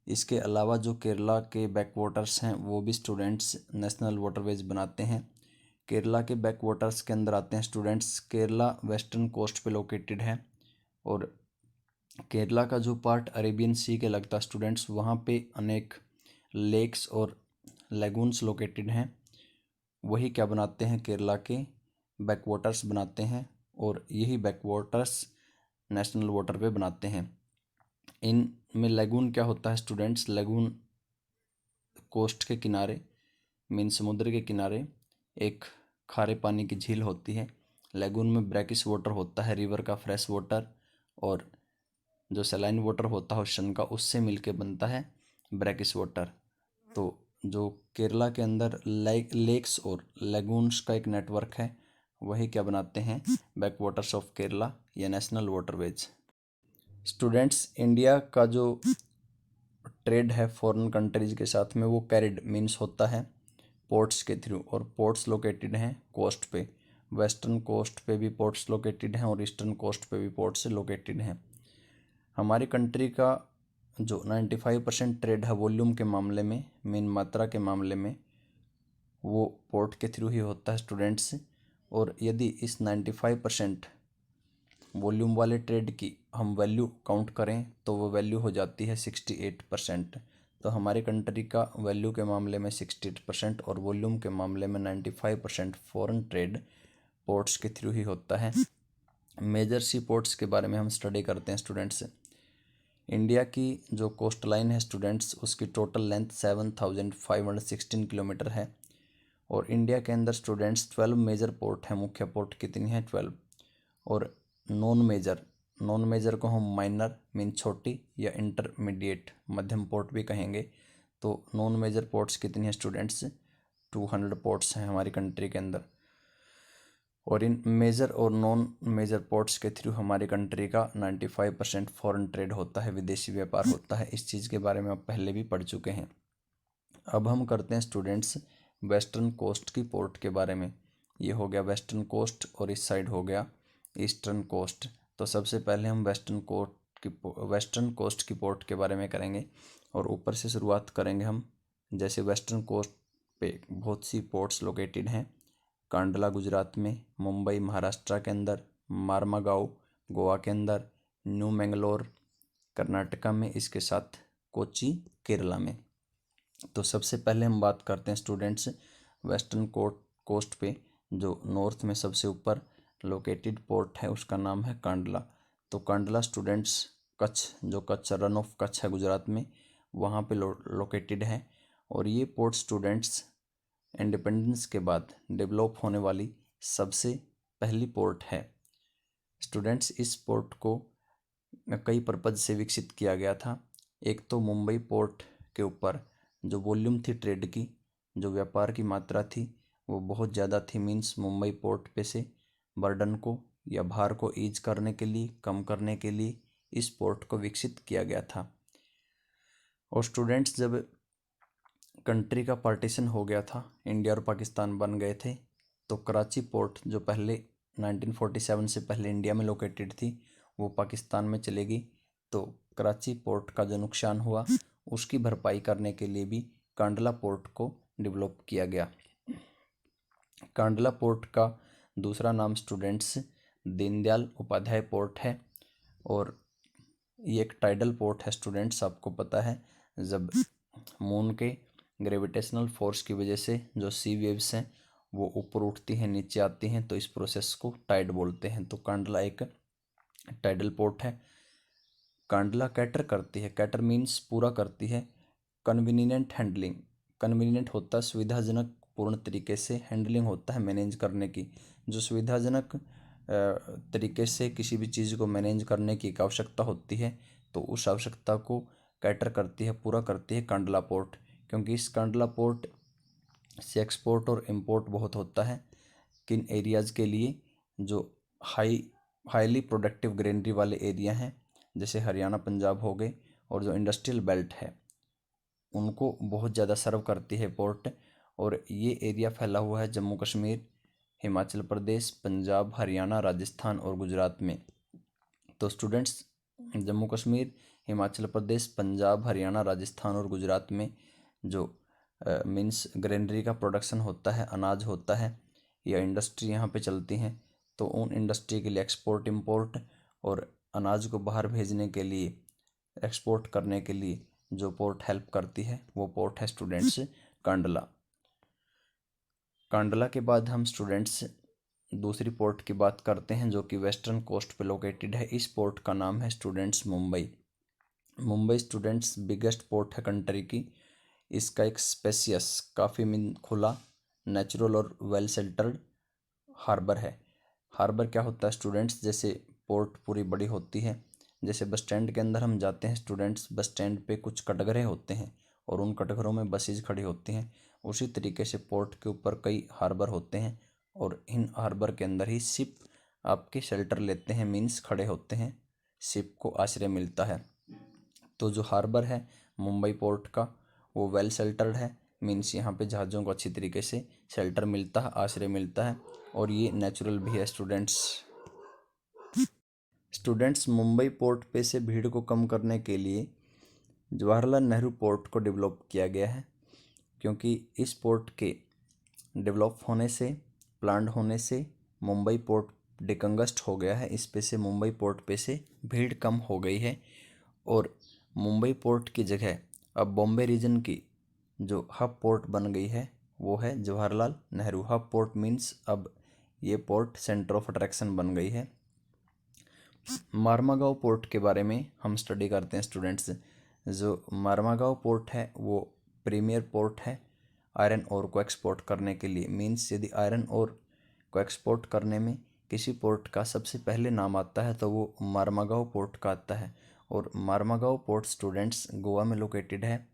S1: इसके अलावा जो केरला के बैक वाटर्स हैं वो भी स्टूडेंट्स नेशनल वाटरवेज बनाते हैं। केरला के बैक वाटर्स के अंदर आते हैं स्टूडेंट्स। केरला वेस्टर्न कोस्ट पे लोकेटेड है और केरला का जो पार्ट अरेबियन सी के लगता है स्टूडेंट्स, वहाँ पे अनेक लेक्स और लेगून्स लोकेटेड हैं। वही क्या बनाते हैं, केरला के बैक वाटर्स बनाते हैं और यही back waters national water way बनाते हैं। इनमें लेगून क्या होता है स्टूडेंट्स, लेगून कोस्ट के किनारे मीन समुद्र के किनारे एक खारे पानी की झील होती है। लेगून में ब्रैकिश वाटर होता है, रिवर का फ्रेश वाटर, और जो सलाइन वाटर होता है ओशन का, उससे मिलके बनता है ब्रैकिश वाटर। तो जो केरला के अंदर लेक्स और लेगून्स का एक नेटवर्क है, वही क्या बनाते हैं, बैक वाटर्स ऑफ केरला या नेशनल वाटरवेज। स्टूडेंट्स, इंडिया का जो ट्रेड है फॉरेन कंट्रीज के साथ में, वो कैरिड मीन्स होता है पोर्ट्स के थ्रू, और पोर्ट्स लोकेटेड हैं कोस्ट पे। वेस्टर्न कोस्ट पे भी पोर्ट्स लोकेटेड हैं और ईस्टर्न कोस्ट पे भी पोर्ट्स लोकेटेड हैं। हमारी कंट्री का जो 95% ट्रेड है वॉल्यूम के मामले में, मेन मात्रा के मामले में, वो पोर्ट के थ्रू ही होता है स्टूडेंट्स। और यदि इस 95% वॉल्यूम वाले ट्रेड की हम वैल्यू काउंट करें तो वो वैल्यू हो जाती है 68%। तो हमारी कंट्री का वैल्यू के मामले में 68% और वॉल्यूम के मामले में 95% फॉरेन ट्रेड पोर्ट्स के थ्रू ही होता है। मेजर सी पोर्ट्स के बारे में हम स्टडी करते हैं स्टूडेंट्स। इंडिया की जो कोस्ट लाइन है स्टूडेंट्स, उसकी टोटल लेंथ 7516 किलोमीटर है और इंडिया के अंदर स्टूडेंट्स 12 मेजर पोर्ट हैं। मुख्य पोर्ट कितनी है, 12। और नॉन मेजर को हम माइनर मीन छोटी या इंटरमीडिएट मध्यम पोर्ट भी कहेंगे। तो नॉन मेजर पोर्ट्स कितनी है स्टूडेंट्स, 200 पोर्ट्स हैं हमारी कंट्री के अंदर। और इन मेजर और नॉन मेजर पोर्ट्स के थ्रू हमारी कंट्री का 95% फॉरेन ट्रेड होता है, विदेशी व्यापार होता है। इस चीज़ के बारे में आप पहले भी पढ़ चुके हैं। अब हम करते हैं स्टूडेंट्स वेस्टर्न कोस्ट की पोर्ट के बारे में। ये हो गया वेस्टर्न कोस्ट और इस साइड हो गया ईस्टर्न कोस्ट। तो सबसे पहले हम वेस्टर्न कोस्ट की पोर्ट के बारे में करेंगे और ऊपर से शुरुआत करेंगे हम। जैसे वेस्टर्न कोस्ट पे बहुत सी पोर्ट्स लोकेटेड हैं। कांडला गुजरात में, मुंबई महाराष्ट्र के अंदर, मारमागांव गोवा के अंदर, न्यू मैंगलोर कर्नाटका में, इसके साथ कोची केरला में। तो सबसे पहले हम बात करते हैं स्टूडेंट्स वेस्टर्न कोस्ट पे जो नॉर्थ में सबसे ऊपर लोकेटेड पोर्ट है, उसका नाम है कांडला। तो Kandla students Kutch run of Kutch है गुजरात में, वहाँ पे लोकेटेड है। और ये पोर्ट स्टूडेंट्स इंडिपेंडेंस के बाद डेवलप होने वाली सबसे पहली पोर्ट है। स्टूडेंट्स, इस पोर्ट को कई पर्पज से विकसित किया गया था। एक तो मुंबई पोर्ट के ऊपर जो वॉल्यूम थी ट्रेड की, जो व्यापार की मात्रा थी, वो बहुत ज़्यादा थी। मीन्स मुंबई पोर्ट पे से बर्डन को या भार को ईज करने के लिए, कम करने के लिए इस पोर्ट को विकसित किया गया था। और स्टूडेंट्स, जब कंट्री का पार्टीशन हो गया था, इंडिया और पाकिस्तान बन गए थे, तो कराची पोर्ट जो पहले 1947 से पहले इंडिया में लोकेटेड थी, वो पाकिस्तान में चलेगी। तो कराची पोर्ट का जो नुकसान हुआ उसकी भरपाई करने के लिए भी कांडला पोर्ट को डेवलप किया गया। कांडला पोर्ट का दूसरा नाम स्टूडेंट्स दीनदयाल उपाध्याय पोर्ट है और ये एक टाइडल पोर्ट है स्टूडेंट्स। आपको पता है, जब मून के ग्रेविटेशनल फोर्स की वजह से जो सी वेव्स हैं वो ऊपर उठती हैं, नीचे आती हैं, तो इस प्रोसेस को टाइड बोलते हैं। तो कांडला एक टाइडल पोर्ट है। कांडला कैटर करती है, कैटर मीन्स पूरा करती है, कन्वीनियंट हैंडलिंग। कन्वीनियंट होता है सुविधाजनक, पूर्ण तरीके से, हैंडलिंग होता है मैनेज करने की। जो सुविधाजनक तरीके से किसी भी चीज़ को मैनेज करने की एक आवश्यकता होती है, तो उस आवश्यकता को कैटर करती है, पूरा करती है कांडला पोर्ट। क्योंकि इस कांडला पोर्ट से एक्सपोर्ट और इम्पोर्ट बहुत होता है। किन एरियाज़ के लिए, जो हाईली प्रोडक्टिव ग्रेनरी वाले एरिया हैं, जैसे हरियाणा पंजाब हो गए, और जो इंडस्ट्रियल बेल्ट है उनको बहुत ज़्यादा सर्व करती है पोर्ट। और ये एरिया फैला हुआ है जम्मू कश्मीर, हिमाचल प्रदेश, पंजाब, हरियाणा, राजस्थान और गुजरात में। तो स्टूडेंट्स, जम्मू कश्मीर, हिमाचल प्रदेश, पंजाब, हरियाणा, राजस्थान और गुजरात में जो मीन्स ग्रेनरी का प्रोडक्शन होता है, अनाज होता है, या इंडस्ट्री यहाँ पे चलती हैं, तो उन इंडस्ट्री के लिए एक्सपोर्ट इंपोर्ट और अनाज को बाहर भेजने के लिए, एक्सपोर्ट करने के लिए जो पोर्ट हेल्प करती है वो पोर्ट है स्टूडेंट्स कांडला। कांडला के बाद हम स्टूडेंट्स दूसरी पोर्ट की बात करते हैं जो कि वेस्टर्न कोस्ट पे लोकेटेड है। इस पोर्ट का नाम है students Mumbai. Mumbai students biggest port है कंट्री की। इसका एक स्पेसियस, काफ़ी मीन खुला, नेचुरल और वेल शेल्टर्ड हार्बर है। हार्बर क्या होता है स्टूडेंट्स, जैसे पोर्ट पूरी बड़ी होती है, जैसे बस स्टैंड के अंदर हम जाते हैं स्टूडेंट्स, बस स्टैंड पे कुछ कटघरे होते हैं और उन कटघरों में बसेज खड़ी होती हैं, उसी तरीके से पोर्ट के ऊपर कई हार्बर होते हैं और इन हार्बर के अंदर ही शिप आपके शेल्टर लेते हैं, मीन्स खड़े होते हैं, शिप को आश्रय मिलता है। तो जो हार्बर है मुंबई पोर्ट का वो वेल शेल्टर्ड है, मीन्स यहाँ पे जहाज़ों को अच्छी तरीके से शेल्टर मिलता है, आश्रय मिलता है, और ये नेचुरल भी है स्टूडेंट्स मुंबई पोर्ट पे से भीड़ को कम करने के लिए जवाहरलाल नेहरू पोर्ट को डेवलप किया गया है, क्योंकि इस पोर्ट के डेवलप होने से, प्लान्ड होने से मुंबई पोर्ट डिकंगस्ट हो गया है। इस पे से मुंबई पोर्ट पे से भीड़ कम हो गई है और मुंबई पोर्ट की जगह अब बॉम्बे रीजन की जो हब पोर्ट बन गई है वो है Jawaharlal Nehru hub port. Means अब ये पोर्ट सेंटर ऑफ अट्रैक्शन बन गई है। मारमागांव पोर्ट के बारे में हम स्टडी करते हैं स्टूडेंट्स। जो मारमागांव पोर्ट है वो प्रीमियर पोर्ट है आयरन ओर को एक्सपोर्ट करने के लिए। मीन्स यदि आयरन ओर को एक्सपोर्ट करने में किसी पोर्ट का सबसे पहले नाम आता है तो वो मारमागांव पोर्ट का आता है, और मारमागांव पोर्ट स्टूडेंट्स गोवा में लोकेटेड है।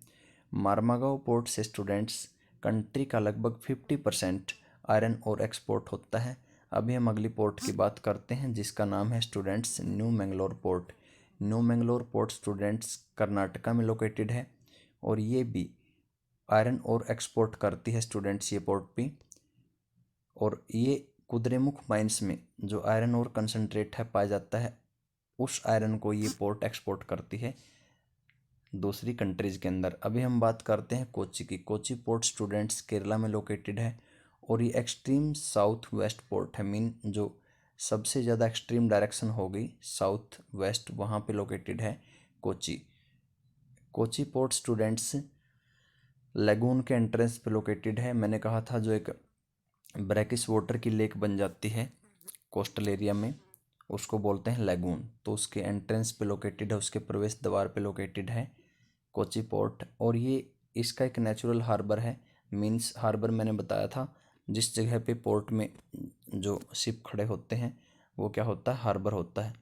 S1: मारमागांव पोर्ट से स्टूडेंट्स कंट्री का लगभग 50% आयरन ओर एक्सपोर्ट होता है। अभी हम अगली पोर्ट की बात करते हैं जिसका नाम है students new Mangalore port. New Mangalore port students Karnataka में लोकेटेड है और ये भी आयरन ओर एक्सपोर्ट करती है स्टूडेंट्स ये पोर्ट भी। और ये कुद्रेमुख माइंस में जो आयरन ओर कंसनट्रेट है पाया जाता है, उस आयरन को ये पोर्ट एक्सपोर्ट करती है दूसरी कंट्रीज़ के अंदर। अभी हम बात करते हैं कोची की। कोची पोर्ट स्टूडेंट्स केरला में लोकेटेड है और ये एक्सट्रीम साउथ वेस्ट पोर्ट है। मीन जो सबसे ज़्यादा एक्सट्रीम डायरेक्शन हो गई साउथ वेस्ट, वहाँ पे लोकेटेड है Kochi. Kochi port students lagoon के एंट्रेंस पे लोकेटेड है। मैंने कहा था जो एक ब्रैकिश वाटर की लेक बन जाती है कोस्टल एरिया में, उसको बोलते हैं लेगून। तो उसके एंट्रेंस पे लोकेटेड है, उसके प्रवेश द्वार पे लोकेटेड है कोची पोर्ट। और ये इसका एक नेचुरल हार्बर है। मीन्स हार्बर मैंने बताया था जिस जगह पे पोर्ट में जो शिप खड़े होते हैं वो क्या होता है, हार्बर होता है।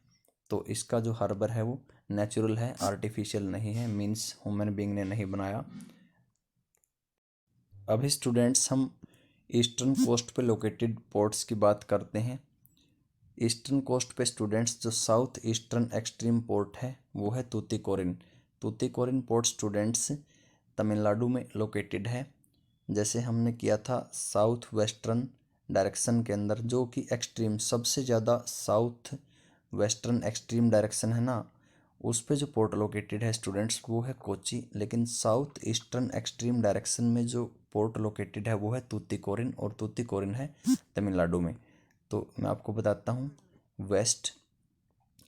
S1: तो इसका जो हार्बर है वो नेचुरल है, आर्टिफिशियल नहीं है, मीन्स ह्यूमन बीइंग ने नहीं बनाया। अभी स्टूडेंट्स हम ईस्टर्न कोस्ट पे लोकेटेड पोर्ट्स की बात करते हैं। ईस्टर्न कोस्ट पे स्टूडेंट्स जो साउथ ईस्टर्न एक्सट्रीम पोर्ट है वो है तूतीकोरिन। तूतीकोरिन पोर्ट स्टूडेंट्स तमिलनाडु में लोकेटेड है। जैसे हमने किया था साउथ वेस्टर्न डायरेक्शन के अंदर, जो कि एक्सट्रीम सबसे ज़्यादा साउथ वेस्टर्न एक्सट्रीम डायरेक्शन है ना, उस पे जो पोर्ट लोकेटेड है स्टूडेंट्स वो है कोची। लेकिन साउथ ईस्टर्न एक्सट्रीम डायरेक्शन में जो पोर्ट लोकेटेड है वो है तूतीकोरिन, और तूतीकोरिन है तमिलनाडु में। तो मैं आपको बताता हूँ, वेस्ट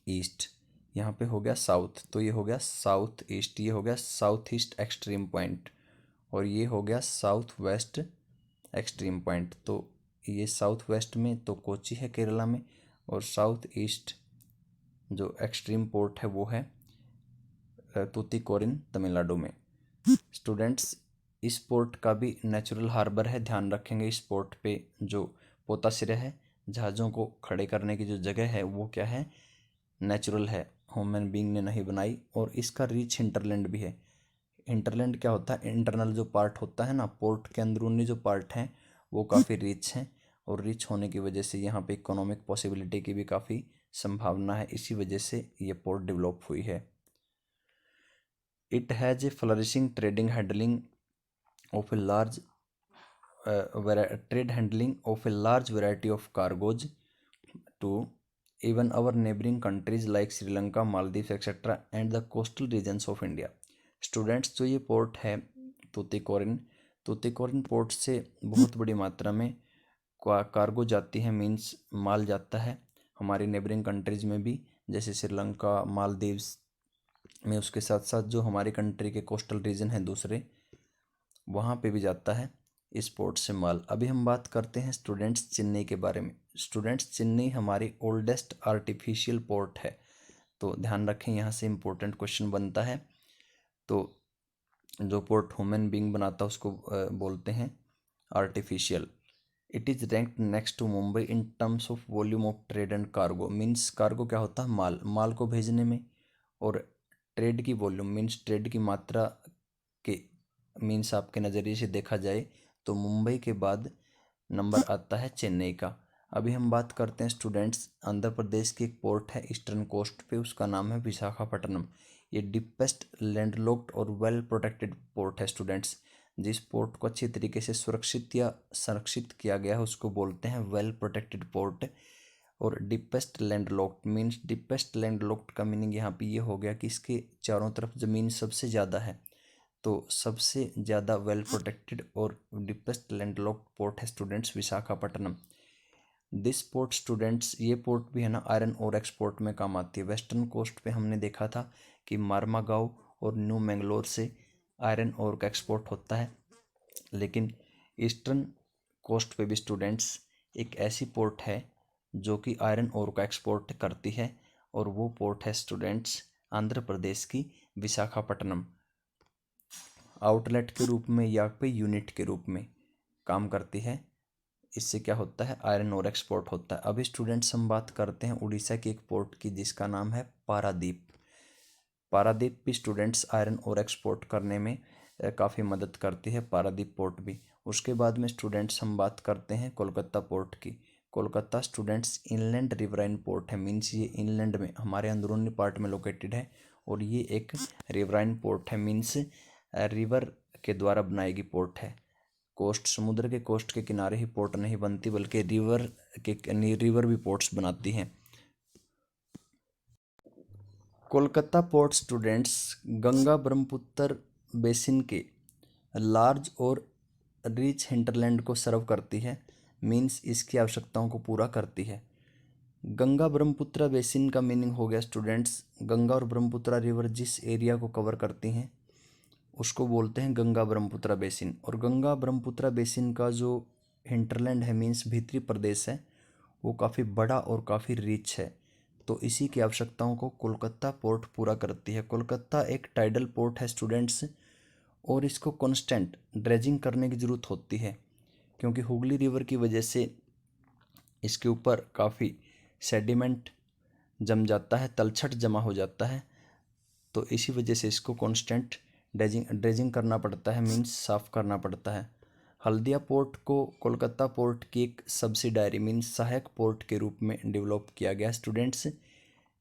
S1: ईस्ट यहाँ पे हो गया साउथ, तो ये हो गया साउथ ईस्ट, ये हो गया साउथ ईस्ट एक्सट्रीम पॉइंट, और ये हो गया साउथ वेस्ट एक्सट्रीम पॉइंट। तो ये साउथ वेस्ट में तो कोची है केरला में, और साउथ ईस्ट जो एक्सट्रीम पोर्ट है वो है तूतीकोरिन तमिलनाडु में। स्टूडेंट्स इस पोर्ट का भी नेचुरल हार्बर है, ध्यान रखेंगे। इस पोर्ट पे जो पोताश्रय है, जहाज़ों को खड़े करने की जो जगह है वो क्या है, नेचुरल है, ह्यूमन बीइंग ने नहीं बनाई। और इसका रिच हिंटरलैंड भी है। हिंटरलैंड क्या होता है, इंटरनल जो पार्ट होता है ना, पोर्ट के अंदरूनी जो पार्ट हैं वो काफ़ी रिच हैं, और रिच होने की वजह से यहाँ पे इकोनॉमिक पॉसिबिलिटी की भी काफ़ी संभावना है। इसी वजह से ये पोर्ट डेवलप हुई है। It has a flourishing trading handling of a large trade handling of a large variety of cargoes to even our neighboring countries like Sri Lanka, Maldives, etc. and the coastal regions of India. Students जो ये port है Tuticorin, Tuticorin port से बहुत बड़ी मात्रा में cargo जाती है, मीन्स माल जाता है हमारी नेबरिंग कंट्रीज में भी, जैसे श्रीलंका, मालदीव्स में, उसके साथ साथ जो हमारी कंट्री के कोस्टल रीजन हैं दूसरे, वहाँ पे भी जाता है इस पोर्ट से माल। अभी हम बात करते हैं स्टूडेंट्स चेन्नई के बारे में। स्टूडेंट्स चेन्नई हमारी ओल्डेस्ट आर्टिफिशियल पोर्ट है, तो ध्यान रखें, यहाँ से इम्पोर्टेंट क्वेश्चन बनता है। तो जो पोर्ट ह्यूमन बीइंग बनाता है उसको बोलते हैं artificial. It is ranked next to Mumbai in terms of volume of trade and cargo. Means cargo क्या होता है, माल, माल को भेजने में, और ट्रेड की वॉल्यूम मीन्स ट्रेड की मात्रा के मीन्स आपके नज़रिए से देखा जाए तो मुंबई के बाद नंबर आता है चेन्नई का। अभी हम बात करते हैं स्टूडेंट्स, आंध्र प्रदेश की एक पोर्ट है ईस्टर्न कोस्ट पे, उसका नाम है विशाखापट्टनम। ये डीपेस्ट लैंडलॉक्ड और वेल प्रोटेक्टेड पोर्ट है स्टूडेंट्स। जिस पोर्ट को अच्छी तरीके से सुरक्षित या संरक्षित किया गया है उसको बोलते हैं वेल प्रोटेक्टेड पोर्ट। और deepest landlocked means, deepest landlocked का मीनिंग यहाँ पे ये हो गया कि इसके चारों तरफ ज़मीन सबसे ज़्यादा है, तो सबसे ज़्यादा वेल प्रोटेक्टेड और डीपेस्ट लैंडलॉक्ड पोर्ट है students Visakhapatnam. This port students, ये पोर्ट भी है ना आयरन और एक्सपोर्ट में काम आती है। वेस्टर्न कोस्ट पे हमने देखा था कि मारमागांव और न्यू मैंगलोर से आयरन और का एक्सपोर्ट होता है, लेकिन ईस्टर्न कोस्ट पे भी स्टूडेंट्स एक ऐसी पोर्ट है जो कि आयरन और का एक्सपोर्ट करती है, और वो पोर्ट है स्टूडेंट्स आंध्र प्रदेश की विशाखापट्टनम। आउटलेट के रूप में या पे यूनिट के रूप में काम करती है। इससे क्या होता है, आयरन और एक्सपोर्ट होता है। अभी स्टूडेंट्स हम बात करते हैं उड़ीसा की एक पोर्ट की जिसका नाम है पारादीप। पारादीप भी स्टूडेंट्स आयरन और एक्सपोर्ट करने में काफ़ी मदद करती है, पारादीप पोर्ट भी। उसके बाद में स्टूडेंट्स हम बात करते हैं कोलकाता पोर्ट की। Kolkata students inland riverine port है, मीन्स ये इनलैंड में हमारे अंदरूनी पार्ट में लोकेटेड है, और ये एक रिवराइन पोर्ट है, मीन्स रिवर के द्वारा बनाई गई पोर्ट है। कोस्ट, समुद्र के कोस्ट के किनारे ही पोर्ट नहीं बनती बल्कि रिवर भी पोर्ट्स बनाती हैं। Kolkata port students Ganga Brahmaputra basin के लार्ज और रिच हिंटरलैंड को सर्व करती है, मीन्स इसकी आवश्यकताओं को पूरा करती है। गंगा ब्रह्मपुत्र बेसिन का मीनिंग हो गया स्टूडेंट्स, गंगा और ब्रह्मपुत्र रिवर जिस एरिया को कवर करती हैं उसको बोलते हैं गंगा ब्रह्मपुत्र बेसिन। और गंगा ब्रह्मपुत्र बेसिन का जो हिंटरलैंड है, मीन्स भीतरी प्रदेश है, वो काफ़ी बड़ा और काफ़ी रिच है, तो इसी की आवश्यकताओं को कोलकाता पोर्ट पूरा करती है। कोलकाता एक टाइडल पोर्ट है स्टूडेंट्स, और इसको कांस्टेंट ड्रेजिंग करने की ज़रूरत होती है, क्योंकि हुगली रिवर की वजह से इसके ऊपर काफ़ी सेडिमेंट जम जाता है, तलछट जमा हो जाता है, तो इसी वजह से इसको कांस्टेंट ड्रेजिंग करना पड़ता है, मीन्स साफ़ करना पड़ता है। हल्दिया पोर्ट को कोलकाता पोर्ट की एक सब्सिडायरी मीन्स सहायक पोर्ट के रूप में डेवलप किया गया स्टूडेंट्स,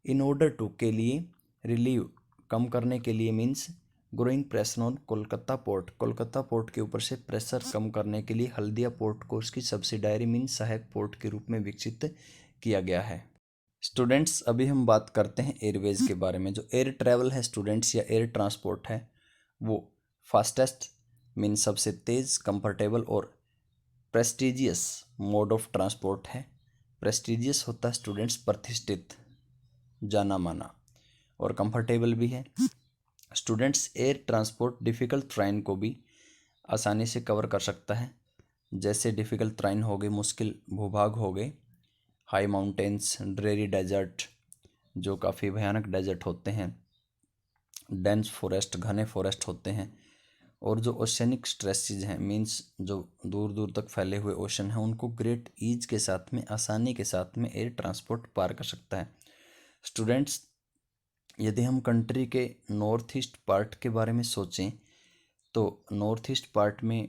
S1: इन ऑर्डर टू के लिए रिलीव कम करने के लिए, means growing pressure on Kolkata port, Kolkata port के ऊपर से प्रेशर कम करने के लिए हल्दिया पोर्ट को उसकी सब्सिडायरी मीन्स सहायक पोर्ट के रूप में विकसित किया गया है। स्टूडेंट्स अभी हम बात करते हैं एयरवेज के बारे में। जो एयर ट्रैवल है स्टूडेंट्स या एयर ट्रांसपोर्ट है, वो फास्टेस्ट मीन्स सबसे तेज़, कंफर्टेबल और प्रेस्टिजियस मोड ऑफ ट्रांसपोर्ट है। प्रेस्टिजियस होता है स्टूडेंट्स प्रतिष्ठित, जाना माना, और कंफर्टेबल भी है। Students air transport difficult train को भी आसानी से कवर कर सकता है, जैसे डिफ़िकल्ट ट्रेन हो गए, मुश्किल भूभाग हो गए, हाई माउंटेन्स, ड्रेरी डेजर्ट जो काफ़ी भयानक डेजर्ट होते हैं, डेंस फॉरेस्ट घने फॉरेस्ट होते हैं, और जो ओशनिक स्ट्रेसेस हैं मीन्स जो दूर दूर तक फैले हुए ओशन हैं, उनको ग्रेट ईज के साथ में, आसानी के साथ में एयर ट्रांसपोर्ट पार कर सकता है। स्टूडेंट्स यदि हम कंट्री के नॉर्थ ईस्ट पार्ट के बारे में सोचें तो नॉर्थ ईस्ट पार्ट में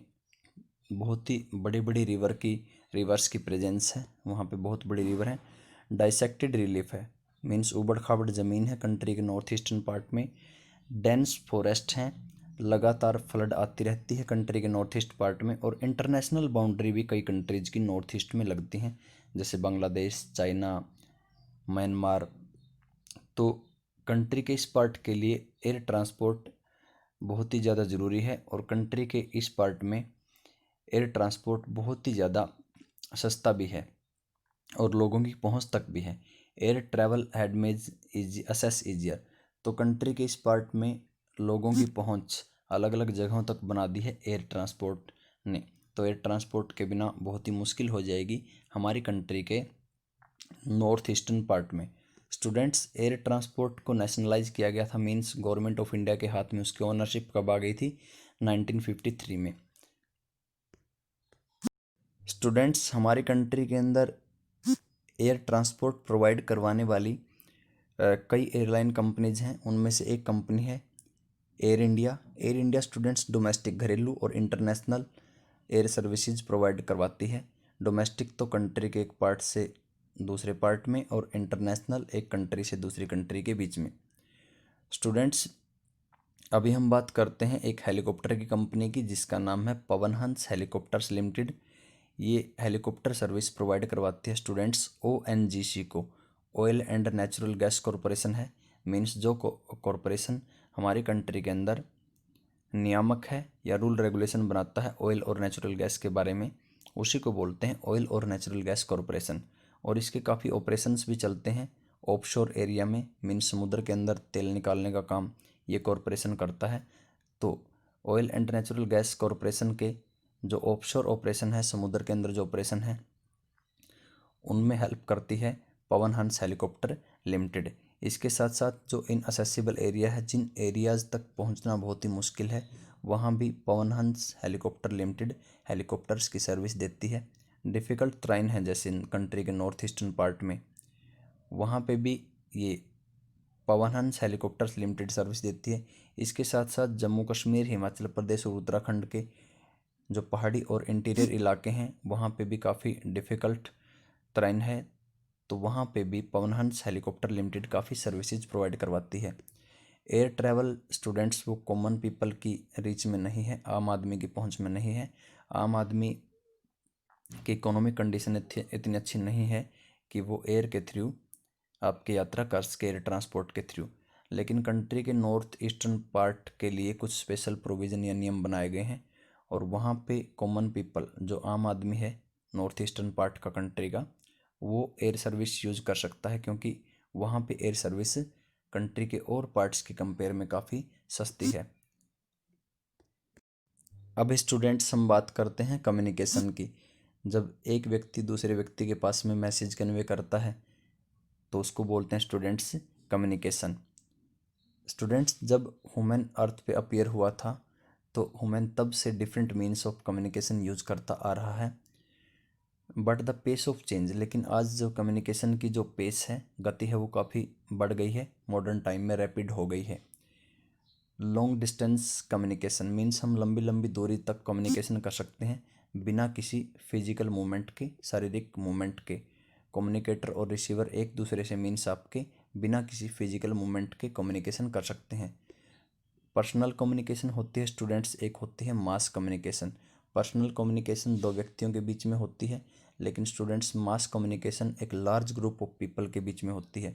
S1: बहुत ही बड़ी बड़ी रिवर्स की प्रेजेंस है, वहाँ पे बहुत बड़ी रिवर है। डाइसेक्टेड रिलीफ है, मीन्स उबड़ खाबड़ ज़मीन है कंट्री के नॉर्थ ईस्टर्न पार्ट में। डेंस फॉरेस्ट हैं, लगातार फ्लड आती रहती है कंट्री के नॉर्थ ईस्ट पार्ट में। और इंटरनेशनल बाउंड्री भी कई कंट्रीज़ की नॉर्थ ईस्ट में लगती हैं, जैसे बांग्लादेश, चाइना, म्यांमार। तो कंट्री के इस पार्ट के लिए एयर ट्रांसपोर्ट बहुत ही ज़्यादा ज़रूरी है, और कंट्री के इस पार्ट में एयर ट्रांसपोर्ट बहुत ही ज़्यादा सस्ता भी है और लोगों की पहुंच तक भी है। Air travel had made easy assess easier. तो कंट्री के इस पार्ट में लोगों की पहुंच अलग अलग जगहों तक बना दी है एयर ट्रांसपोर्ट ने। तो एयर ट्रांसपोर्ट के बिना बहुत ही मुश्किल हो जाएगी हमारी कंट्री के नॉर्थ ईस्टर्न पार्ट में। स्टूडेंट्स, एयर ट्रांसपोर्ट को नेशनलाइज किया गया था, मींस गवर्नमेंट ऑफ इंडिया के हाथ में उसकी ओनरशिप कब आ गई थी? 1953 में। स्टूडेंट्स, हमारी कंट्री के अंदर एयर ट्रांसपोर्ट प्रोवाइड करवाने वाली कई एयरलाइन कंपनीज हैं। उनमें से एक कंपनी है air India. Air India students domestic, घरेलू और इंटरनेशनल एयर सर्विसेज प्रोवाइड करवाती है। डोमेस्टिक तो कंट्री के एक पार्ट से दूसरे पार्ट में, और इंटरनेशनल एक कंट्री से दूसरी कंट्री के बीच में। स्टूडेंट्स, अभी हम बात करते हैं एक हेलीकॉप्टर की कंपनी की जिसका नाम है पवन हंस हेलीकॉप्टर्स लिमिटेड। ये हेलीकॉप्टर सर्विस प्रोवाइड करवाती है स्टूडेंट्स ओएनजीसी को, oil and natural gas corporation है। मीन्स जो कॉरपोरेशन हमारी कंट्री के अंदर नियामक है या रूल रेगुलेशन बनाता है ऑयल और नेचुरल गैस के बारे में, उसी को बोलते हैं ऑयल और नेचुरल गैस कॉरपोरेशन। और इसके काफ़ी ऑपरेशंस भी चलते हैं ऑफशोर एरिया में, मीन्स समुद्र के अंदर तेल निकालने का काम ये कॉरपोरेशन करता है। तो oil and natural gas corporation के जो ऑफशोर ऑपरेशन है, समुद्र के अंदर जो ऑपरेशन है, उनमें हेल्प करती है पवन हंस हेलीकॉप्टर लिमिटेड। इसके साथ साथ जो इनअसेसिबल एरिया है, जिन एरियाज़ तक पहुंचना बहुत ही मुश्किल है, वहां भी Pawan Hans helicopter limited helicopters की सर्विस देती है। डिफ़िकल्ट ट्राइन है जैसे कंट्री के नॉर्थ ईस्टर्न पार्ट में, वहाँ पे भी ये Pawan Hans helicopters limited service देती है। इसके साथ साथ जम्मू कश्मीर, हिमाचल प्रदेश और उत्तराखंड के जो पहाड़ी और इंटीरियर इलाके हैं, वहाँ पे भी काफ़ी डिफ़िकल्ट ट्रेन है, तो वहाँ पे भी पवन हंस हेलीकॉप्टर लिमिटेड काफ़ी सर्विसेज प्रोवाइड करवाती है। एयर ट्रैवल स्टूडेंट्स वो कॉमन पीपल की रीच में नहीं है, आम आदमी की पहुँच में नहीं है। आम आदमी की इकोनॉमिक कंडीशन इतनी अच्छी नहीं है कि वो एयर के थ्रू आपकी यात्रा कर सके, एयर ट्रांसपोर्ट के थ्रू। लेकिन कंट्री के नॉर्थ ईस्टर्न पार्ट के लिए कुछ स्पेशल प्रोविज़न या नियम बनाए गए हैं, और वहाँ पे कॉमन पीपल जो आम आदमी है नॉर्थ ईस्टर्न पार्ट का कंट्री का, वो एयर सर्विस यूज कर सकता है, क्योंकि वहाँ पे एयर सर्विस कंट्री के और पार्ट्स के कंपेयर में काफ़ी सस्ती है। अब स्टूडेंट्स, हम बात करते हैं कम्युनिकेशन की। जब एक व्यक्ति दूसरे व्यक्ति के पास में मैसेज कन्वे करता है तो उसको बोलते हैं स्टूडेंट्स कम्युनिकेशन। स्टूडेंट्स, जब ह्यूमन अर्थ पे अपीयर हुआ था तो ह्यूमन तब से different means of communication use करता आ रहा है, but the pace of change, लेकिन आज जो कम्युनिकेशन की जो पेस है, गति है, वो काफ़ी बढ़ गई है, मॉडर्न टाइम में रैपिड हो गई है। लॉन्ग डिस्टेंस कम्युनिकेशन मीन्स हम लंबी लंबी दूरी तक कम्युनिकेशन कर सकते हैं बिना किसी फिजिकल मूवमेंट के, शारीरिक मूवमेंट के। कम्युनिकेटर और रिसीवर एक दूसरे से मीन्स आपके बिना किसी फिजिकल मूवमेंट के कम्युनिकेशन कर सकते हैं। पर्सनल कम्युनिकेशन होती है स्टूडेंट्स, एक होती है मास कम्युनिकेशन। पर्सनल कम्युनिकेशन दो व्यक्तियों के बीच में होती है, लेकिन स्टूडेंट्स मास कम्युनिकेशन एक लार्ज ग्रुप ऑफ पीपल के बीच में होती है।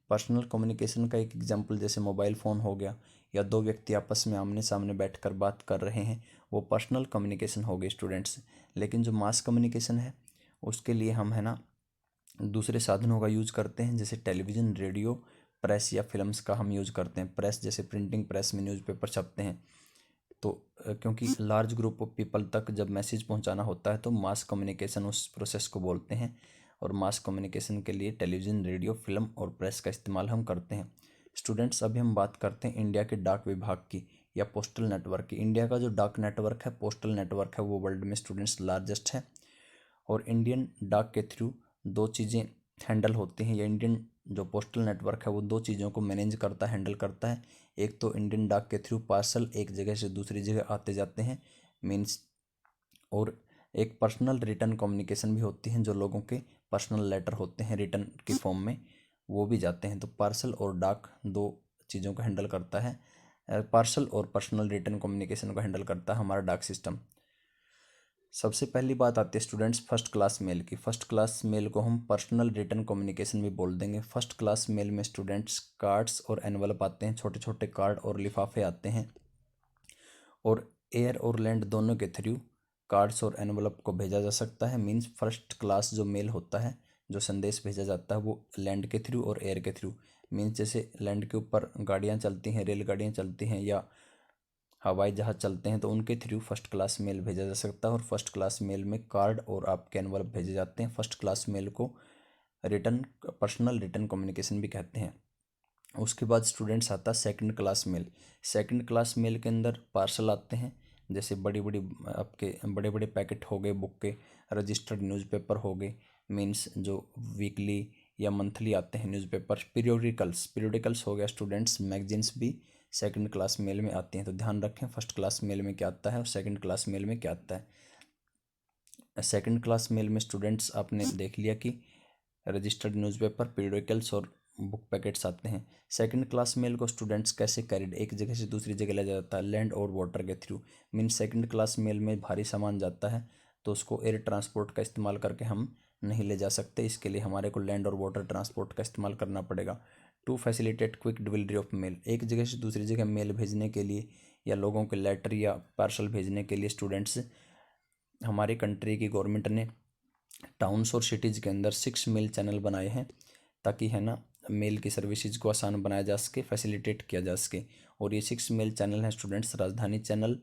S1: पर्सनल कम्युनिकेशन का एक एग्जांपल जैसे मोबाइल फ़ोन हो गया, या दो व्यक्ति आपस में आमने सामने बैठकर बात कर रहे हैं, वो पर्सनल कम्युनिकेशन हो गई स्टूडेंट्स। लेकिन जो मास कम्युनिकेशन है, उसके लिए हम है ना दूसरे साधनों का यूज करते हैं, जैसे टेलीविज़न, रेडियो, प्रेस या फिल्म्स का हम यूज करते हैं। प्रेस जैसे प्रिंटिंग प्रेस में न्यूज़पेपर छपते हैं। तो क्योंकि लार्ज ग्रुप ऑफ पीपल तक जब मैसेज पहुंचाना होता है तो मास कम्युनिकेशन उस प्रोसेस को बोलते हैं, और मास कम्युनिकेशन के लिए टेलीविज़न, रेडियो, फिल्म और प्रेस का इस्तेमाल हम करते हैं। स्टूडेंट्स, अभी हम बात करते हैं इंडिया के डाक विभाग की या पोस्टल नेटवर्क की। इंडिया का जो डाक नेटवर्क है, पोस्टल नेटवर्क है, वो वर्ल्ड में स्टूडेंट्स लार्जेस्ट है। और इंडियन डाक के थ्रू दो चीज़ें हैंडल होती हैं, या इंडियन जो पोस्टल नेटवर्क है वो दो चीज़ों को मैनेज करता है, हैंडल करता है। एक तो इंडियन डाक के थ्रू पार्सल एक जगह से दूसरी जगह आते जाते हैं, मीन्स, और एक पर्सनल रिटर्न कम्युनिकेशन भी होती हैं, जो लोगों के पर्सनल लेटर होते हैं रिटर्न के फॉर्म में, वो भी जाते हैं। तो पार्सल और डाक दो चीज़ों को हैंडल करता है। पार्सल और पर्सनल रिटर्न कम्युनिकेशन को हैंडल करता है हमारा डाक सिस्टम। सबसे पहली बात आती है स्टूडेंट्स फर्स्ट क्लास मेल की। फर्स्ट क्लास मेल को हम पर्सनल रिटर्न कम्युनिकेशन भी बोल देंगे। फर्स्ट क्लास मेल में स्टूडेंट्स कार्ड्स और एनवलप आते हैं, छोटे छोटे कार्ड और लिफाफे आते हैं, और एयर और लैंड दोनों के थ्रू कार्ड्स और एनवलप को भेजा जा सकता है। मीन्स फर्स्ट क्लास जो मेल होता है, जो संदेश भेजा जाता है, वो लैंड के थ्रू और एयर के थ्रू। मीन्स जैसे लैंड के ऊपर गाड़ियाँ चलती हैं, रेलगाड़ियाँ चलती हैं या हवाई जहाज़ चलते हैं, तो उनके थ्रू फर्स्ट क्लास मेल भेजा जा सकता है। और फर्स्ट क्लास मेल में कार्ड और आपके एनवलप भेजे जाते हैं। फर्स्ट क्लास मेल को रिटर्न पर्सनल रिटर्न कम्युनिकेशन भी कहते हैं। उसके बाद स्टूडेंट्स आता है second class mail. Second class mail के अंदर पार्सल आते हैं, जैसे बड़ी बड़ी आपके बड़े बड़े पैकेट हो गए बुक के, रजिस्टर्ड न्यूज़पेपर हो गए, मीन्स जो वीकली या मंथली आते हैं न्यूज़पेपर। पीरियोडिकल्स हो गया स्टूडेंट्स, मैगजीन्स भी सेकंड क्लास मेल में आती हैं। तो ध्यान रखें फर्स्ट क्लास मेल में क्या आता है और सेकंड क्लास मेल में क्या आता है। सेकंड क्लास मेल में स्टूडेंट्स आपने देख लिया कि रजिस्टर्ड न्यूज़पेपर, पीरियोडिकल्स और बुक पैकेट्स आते हैं। सेकंड क्लास मेल को स्टूडेंट्स कैसे कैरिड, एक जगह से दूसरी जगह ले जाता है, लैंड और वाटर के through. Means second class mail में भारी सामान जाता है तो उसको एयर ट्रांसपोर्ट का इस्तेमाल करके हम नहीं ले जा सकते, इसके लिए हमारे को लैंड और वाटर ट्रांसपोर्ट का इस्तेमाल करना पड़ेगा। To facilitate quick delivery of mail, एक जगह से दूसरी जगह मेल भेजने के लिए या लोगों के लेटर या पार्सल भेजने के लिए स्टूडेंट्स, हमारी कंट्री की गवर्नमेंट ने टाउन्स और सिटीज़ के अंदर 6 मेल चैनल बनाए हैं, ताकि है ना मेल की सर्विसेज को आसान बनाया जा सके, फैसिलिटेट किया जा सके। और ये 6 मेल चैनल हैं स्टूडेंट्स, राजधानी चैनल,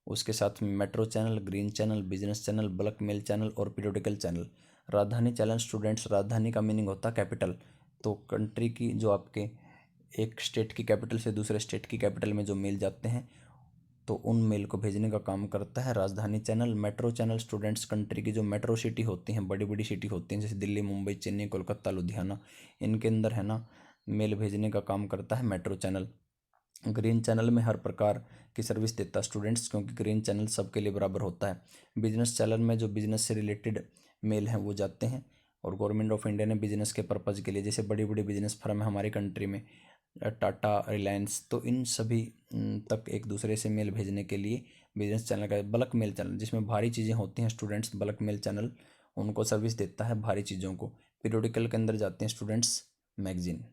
S1: उसके साथ में metro channel, green channel, business channel, bulk mail channel और periodical channel. Rajdhani channel students, Rajdhani का मीनिंग होता है कैपिटल, तो कंट्री की जो आपके एक स्टेट की कैपिटल से दूसरे स्टेट की कैपिटल में जो मेल जाते हैं, तो उन मेल को भेजने का काम करता है राजधानी channel. Metro channel students, country की जो मेट्रो सिटी होती हैं, बड़ी बड़ी सिटी होती हैं, जैसे दिल्ली, मुंबई, चेन्नई, कोलकाता, लुधियाना, इनके अंदर है ना मेल भेजने का काम करता है मेट्रो चैनल। ग्रीन चैनल में हर प्रकार की सर्विस देता है स्टूडेंट्स, क्योंकि ग्रीन चैनल सबके लिए बराबर होता है। बिजनेस चैनल में जो बिजनेस से रिलेटेड मेल हैं वो जाते हैं, और गवर्नमेंट ऑफ इंडिया ने बिजनेस के पर्पज़ के लिए, जैसे बड़ी बड़ी बिजनेस फर्म है हमारी कंट्री में, टाटा, रिलायंस, तो इन सभी तक एक दूसरे से मेल भेजने के लिए बिजनेस चैनल का। बल्क मेल चैनल जिसमें भारी चीज़ें होती हैं स्टूडेंट्स, बल्क मेल चैनल उनको सर्विस देता है भारी चीज़ों को। पीरियोडिकल के अंदर जाते हैं स्टूडेंट्स मैगजीन।